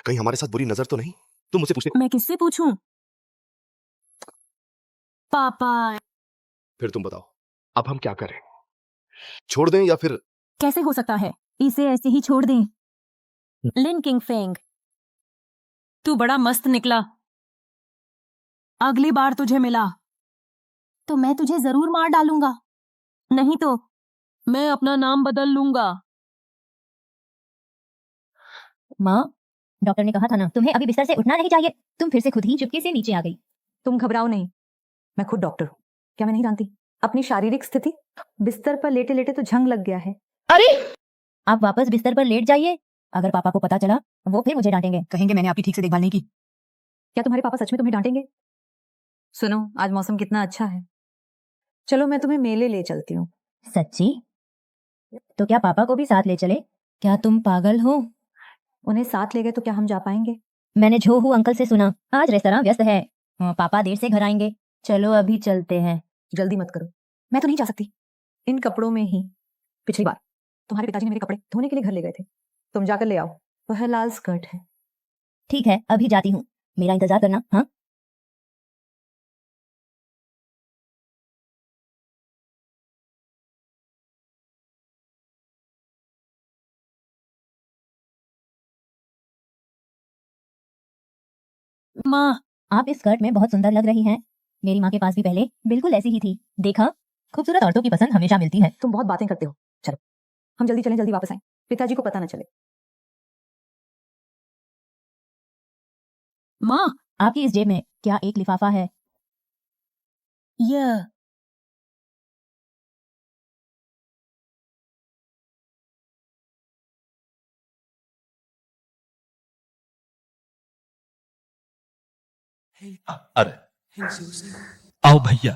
कहीं हमारे साथ बुरी नजर तो नहीं? तुम मुझसे पूछने मैं किससे पूछूं? पापा, फिर तुम बताओ अब हम क्या करें? छोड़ दें या फिर? कैसे हो सकता है? इसे ऐसे ही छोड़ दें। लिन किंगफेंग, तू बड़ा मस्त निकला। अगली बार तुझे मिला तो मैं तुझे जरूर मार डालूंगा, नहीं तो मैं अपना नाम बदल लूंगा। माँ, डॉक्टर ने कहा था ना तुम्हें अभी बिस्तर से उठना नहीं चाहिए। तुम फिर से खुद ही चुपके से नीचे आ गई। तुम घबराओ नहीं, मैं खुद डॉक्टर हूँ। क्या मैं नहीं जानती? अपनी शारीरिक स्थिति बिस्तर पर लेटे लेटे तो झंग लग गया है। अरे, आप वापस बिस्तर पर लेट जाइए। अगर पापा को पता चला वो फिर मुझे डांटेंगे, कहेंगे मैंने आपकी ठीक से देखभाल नहीं की। क्या तुम्हारे पापा सच में तुम्हें डांटेंगे? सुनो, आज मौसम कितना अच्छा है। चलो मैं तुम्हें मेले ले चलती हूँ। सच्ची? तो क्या पापा को भी साथ ले चले? क्या तुम पागल हो? उन्हें साथ ले गए तो क्या हम जा पाएंगे? मैंने झोहू अंकल से सुना आज रेस्तरां व्यस्त है, पापा देर से घर आएंगे। चलो अभी चलते हैं। जल्दी मत करो, मैं तो नहीं जा सकती इन कपड़ों में ही। पिछली बार तुम्हारे पिताजी ने मेरे कपड़े धोने के लिए घर ले गए थे, तुम जाकर ले आओ। वह लाल स्कर्ट है। ठीक है, अभी जाती हूँ, मेरा इंतजार करना। हाँ, माँ, आप इस स्कर्ट में बहुत सुंदर लग रही हैं। मेरी माँ के पास भी पहले बिल्कुल ऐसी ही थी। देखा, खूबसूरत औरतों की पसंद हमेशा मिलती है। तुम बहुत बातें करते हो। चलो हम जल्दी चलें, जल्दी वापस आएं, पिताजी को पता न चले। माँ, आपकी इस जेब में क्या एक लिफाफा है? यह अरे आओ भैया,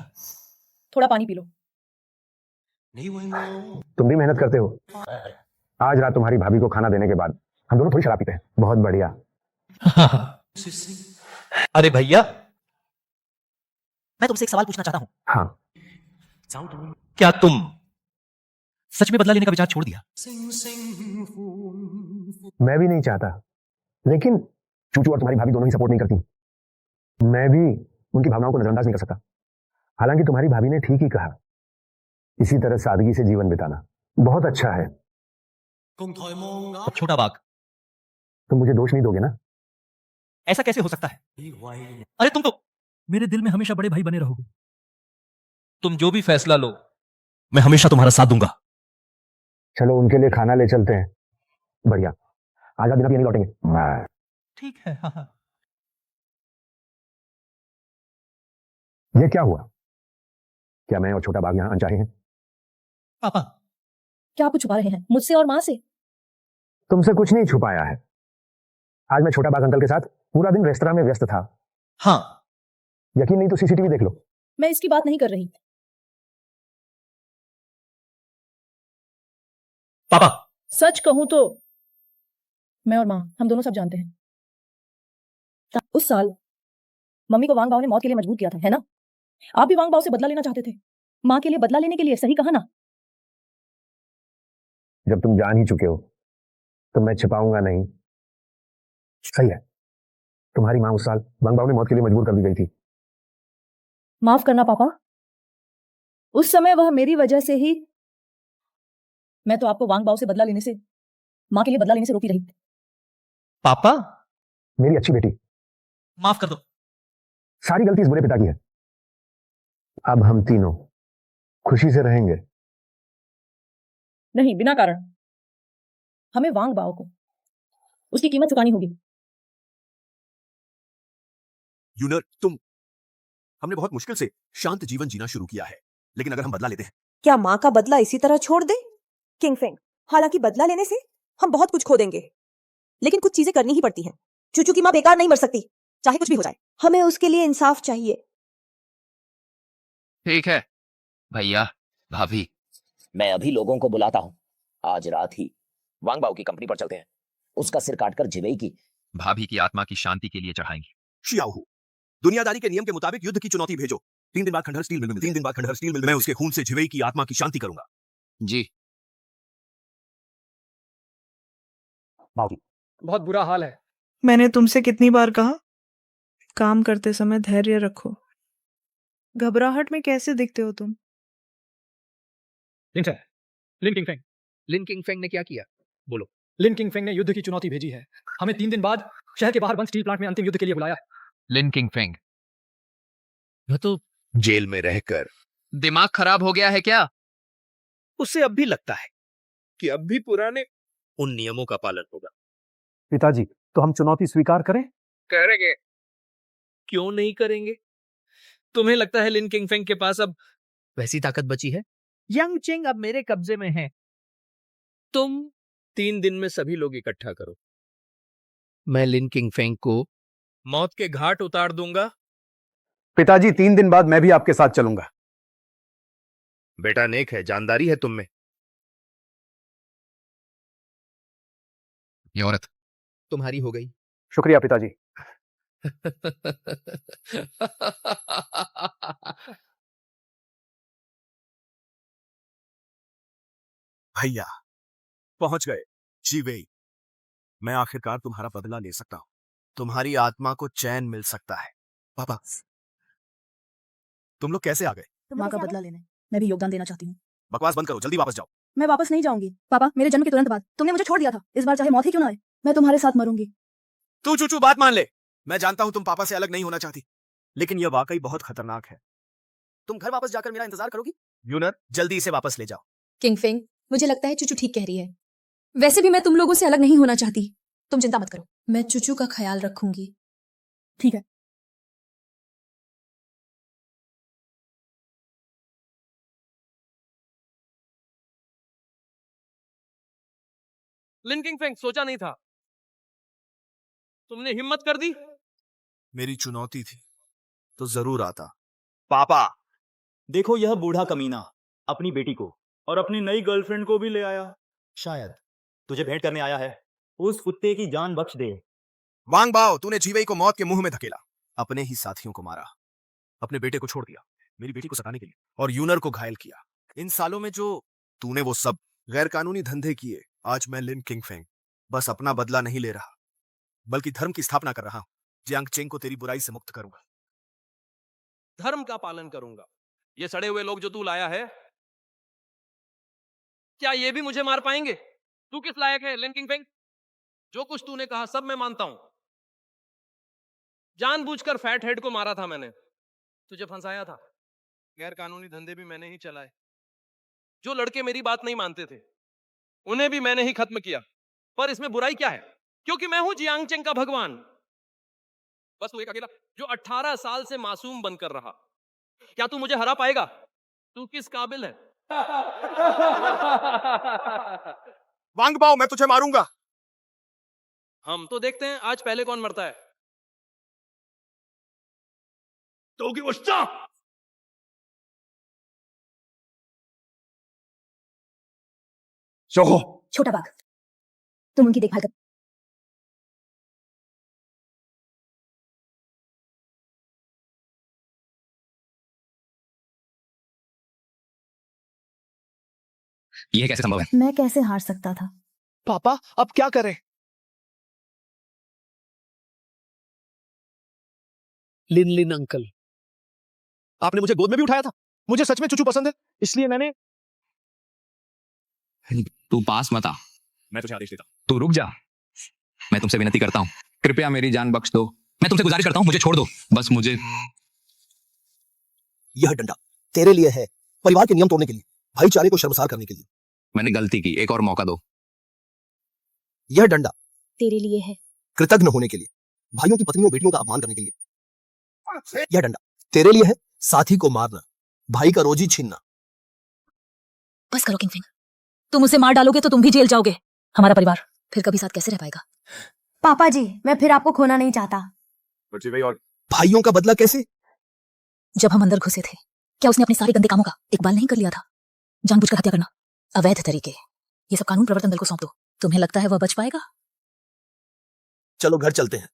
थोड़ा पानी पी लो। तुम भी मेहनत करते हो। आज रात तुम्हारी भाभी को खाना देने के बाद हम दोनों थोड़ी शराब पीते हैं। बहुत बढ़िया। अरे भैया, मैं तुमसे एक सवाल पूछना चाहता हूँ। हाँ, क्या तुम सच में बदला लेने का विचार छोड़ दिया? मैं भी नहीं चाहता, लेकिन चूचू और तुम्हारी भाभी दोनों ही सपोर्ट नहीं करती। मैं भी उनकी भावनाओं को नजरअंदाज नहीं कर सकता। हालांकि तुम्हारी भाभी ने ठीक ही कहा, इसी तरह सादगी से जीवन बिताना बहुत अच्छा है। अब छोटा बाग, तुम मुझे दोष नहीं दोगे ना? ऐसा कैसे हो सकता है? अरे तुम तो मेरे दिल में हमेशा बड़े भाई बने रहोगे। तुम जो भी फैसला लो, मैं हमेशा तुम्हारा साथ दूंगा। चलो उनके लिए खाना ले चलते हैं। बढ़िया, आज दिन आप नहीं लौटेंगे। ठीक है। हाँ। ये क्या हुआ? क्या मैं और छोटा बाग यहाँ अनचाहे हैं? पापा, क्या आप कुछ छुपा रहे हैं मुझसे और माँ से? तुमसे कुछ नहीं छुपाया है। आज मैं छोटा बाग अंकल के साथ पूरा दिन रेस्तरां में व्यस्त था। हाँ, यकीन नहीं तो सीसीटीवी देख लो। मैं इसकी बात नहीं कर रही। पापा, सच कहूं तो मैं और माँ, हम दोनों सब जानते हैं। उस साल मम्मी को वांग बाओ ने मौत के लिए मजबूर किया था, है ना? आप भी वांग बाओ से बदला लेना चाहते थे, माँ के लिए बदला लेने के लिए, सही कहा ना? जब तुम जान ही चुके हो तो मैं छिपाऊंगा नहीं। सही है, तुम्हारी माँ उस साल वांग बाओ ने मौत के लिए मजबूर कर दी गई थी। माफ करना पापा, उस समय वह मेरी वजह से ही, मैं तो आपको वांग बाओ से बदला लेने से, माँ के लिए बदला लेने से रोकी रही। पापा, मेरी अच्छी बेटी, माफ कर दो। सारी गलती इस बुरे पिता की है। अब हम तीनों खुशी से रहेंगे। नहीं, बिना कारण। हमें वांग बाओ को उसकी कीमत चुकानी होगी। यूनर, हमने बहुत मुश्किल से शांत जीवन जीना शुरू किया है, लेकिन अगर हम बदला लेते हैं। क्या माँ का बदला इसी तरह छोड़ दे? किंग फेंग, हालांकि बदला लेने से हम बहुत कुछ खो देंगे, लेकिन कुछ चीजें करनी ही पड़ती हैं। चूचू की माँ बेकार नहीं मर सकती, चाहे कुछ भी हो जाए। हमें उसके लिए इंसाफ चाहिए। ठीक है भैया भाभी, मैं अभी लोगों को बुलाता हूँ। आज रात ही वांग बाओ की कंपनी पर चलते हैं। उसका सिर काटकर जिवेई की भाभी की आत्मा की शांति के लिए चढ़ाएंगे। शियाओहू, दुनियादारी के नियम के मुताबिक युद्ध की चुनौती भेजो। 3 दिन बाद खंडहर स्टील मिल में 3 दिन बाद खंडहर स्टील मिल में मैं उसके खून से जिवेई की आत्मा की शांति करूंगा। जी। बहुत बुरा हाल है। मैंने तुमसे कितनी बार कहा, काम करते समय धैर्य रखो। घबराहट में कैसे दिखते हो तुम? लिन किंग फेंग। लिन किंग फेंग ने क्या किया? बोलो। लिन किंग फेंग ने युद्ध की चुनौती भेजी है। हमें 3 दिन बाद शहर के बाहर बंद स्टील प्लांट में अंतिम युद्ध के लिए बुलाया है। लिन किंग फेंग, यह तो जेल में रहकर दिमाग खराब हो गया है क्या? उसे अब भी लगता है कि अब भी पुराने उन नियमों का पालन होगा। पिताजी, तो हम चुनौती स्वीकार करें? करेंगे। क्यों नहीं करेंगे? तुम्हें लगता है लिन किंग फेंग के पास अब वैसी ताकत बची है? यांग चेंग अब मेरे कब्जे में है। तुम 3 दिन में सभी लोग इकट्ठा करो। मैं लिन किंग फेंग को मौत के घाट उतार दूंगा। पिताजी, 3 दिन बाद मैं भी आपके साथ चलूंगा। बेटा नेक है, जानदारी है तुम में। ये औरत तुम्हारी हो गई। शुक्रिया पिताजी। भैया पहुंच गए। जिवेई, मैं आखिरकार तुम्हारा बदला ले सकता हूं। तुम्हारी आत्मा को चैन मिल सकता है। पापा, तुम लोग कैसे आ गए? माँ का बदला लेने मैं भी योगदान देना चाहती हूँ। बकवास बंद करो, जल्दी वापस जाओ। मैं वापस नहीं जाऊंगी पापा। मेरे जन्म के तुरंत बाद तुमने मुझे छोड़ दिया था। इस बार चाहे मौत ही क्यों ना आए, मैं तुम्हारे साथ मरूंगी। तू चूचू बात मान ले। मैं जानता हूं तुम पापा से अलग नहीं होना चाहती, लेकिन यह वाकई बहुत खतरनाक है। तुम घर वापस जाकर मेरा इंतजार करोगी? यूनर, जल्दी इसे वापस ले जाओ। किंग फेंग, मुझे लगता है चूचू ठीक कह रही है। वैसे भी मैं तुम लोगों से अलग नहीं होना चाहती। तुम चिंता मत करो, मैं चूचू का ख्याल रखूंगी। ठीक है। लिन किंग फेंग, सोचा नहीं था तुमने हिम्मत कर दी। मेरी चुनौती थी तो जरूर आता। पापा, देखो यह बूढ़ा कमीना अपनी बेटी को और अपनी नई गर्लफ्रेंड को भी ले आया। शायद तुझे भेंट करने आया है। उस कुत्ते की जान बख्श दे। वांग बाओ, तूने जिवेई को मौत के मुंह में धकेला, अपने ही साथियों को मारा, अपने बेटे को छोड़ दिया मेरी बेटी को सताने के लिए, और यूनर को घायल किया। इन सालों में जो तूने वो सब गैर कानूनी धंधे किए, आज मैं लिन किंग फेंग बस अपना बदला नहीं ले रहा, बल्कि धर्म की स्थापना कर रहा हूं। जियांग चेंग को तेरी बुराई से मुक्त करूंगा। धर्म का पालन करूंगा। ये सड़े हुए लोग जो तू लाया है, क्या ये भी मुझे मार पाएंगे? तू किस लायक है लिन किंग फेंग? जो कुछ तूने कहा सब मैं मानता हूं। जानबूझकर फैट हेड को मारा था मैंने, तुझे फंसाया था। गैर कानूनी धंधे भी मैंने ही चलाए। जो लड़के मेरी बात नहीं मानते थे उन्हें भी मैंने ही खत्म किया। पर इसमें बुराई क्या है? क्योंकि मैं हूं जियांग चेंग का भगवान। बस तू एक अकेला जो 18 साल से मासूम बनकर रहा। क्या तू मुझे हरा पाएगा? तू किस काबिल है? वांग बाओ, मैं तुझे मारूंगा। हम तो देखते हैं आज पहले कौन मरता है। तो की उस्ता छोटा बाघ, तुम उनकी देखभाल कर। यह कैसे संभव है? मैं कैसे हार सकता था? पापा, अब क्या करें? लिन लिन अंकल, आपने मुझे गोद में भी उठाया था। मुझे सच में चूचू पसंद है, इसलिए मैंने। तू पास मत आ, मैं तुझे आदेश देता हूं। तू रुक जा। मैं तुमसे विनती करता हूं, कृपया मेरी जान बख्श दो। मैं तुमसे गुजारिश करता हूं, मुझे छोड़ दो। बस मुझे। यह डंडा तेरे लिए है, परिवार के नियम तोड़ने के लिए, भाईचारे को शर्मसार करने के लिए। मैंने गलती की, एक और मौका दो। यह डंडा तेरे लिए है। कृतज्ञ होने के लिए, भाइयों की पत्नियों बेटियों का अपमान करने के लिए। यह डंडा तेरे लिए है, साथी को मारना, भाई का रोजी छीनना। बस करो किंगफिंग, तुम उसे मार डालोगे तो तुम भी जेल जाओगे। हमारा परिवार फिर कभी साथ कैसे रह पाएगा? पापा जी, मैं फिर आपको खोना नहीं चाहता। और भाइयों का बदला कैसे? जब हम अंदर घुसे थे, क्या उसने अपने सारे गंदे कामों का इकबाल नहीं कर लिया था? जानबूझकर हत्या करना, अवैध तरीके, ये सब कानून प्रवर्तन दल को सौंप दो। तुम्हें लगता है वह बच पाएगा? चलो घर चलते हैं।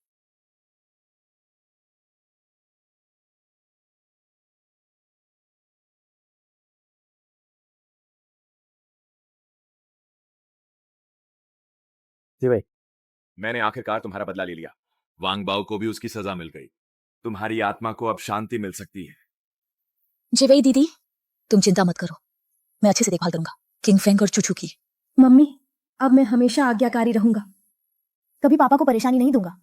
जी भाई, मैंने आखिरकार तुम्हारा बदला ले लिया। वांग बाओ को भी उसकी सजा मिल गई। तुम्हारी आत्मा को अब शांति मिल सकती है। जिवेई दीदी, तुम चिंता मत करो, मैं अच्छे से देखभाल करूंगा किंगफेंग और चूचू की। मम्मी, अब मैं हमेशा आज्ञाकारी रहूंगा, कभी पापा को परेशानी नहीं दूंगा।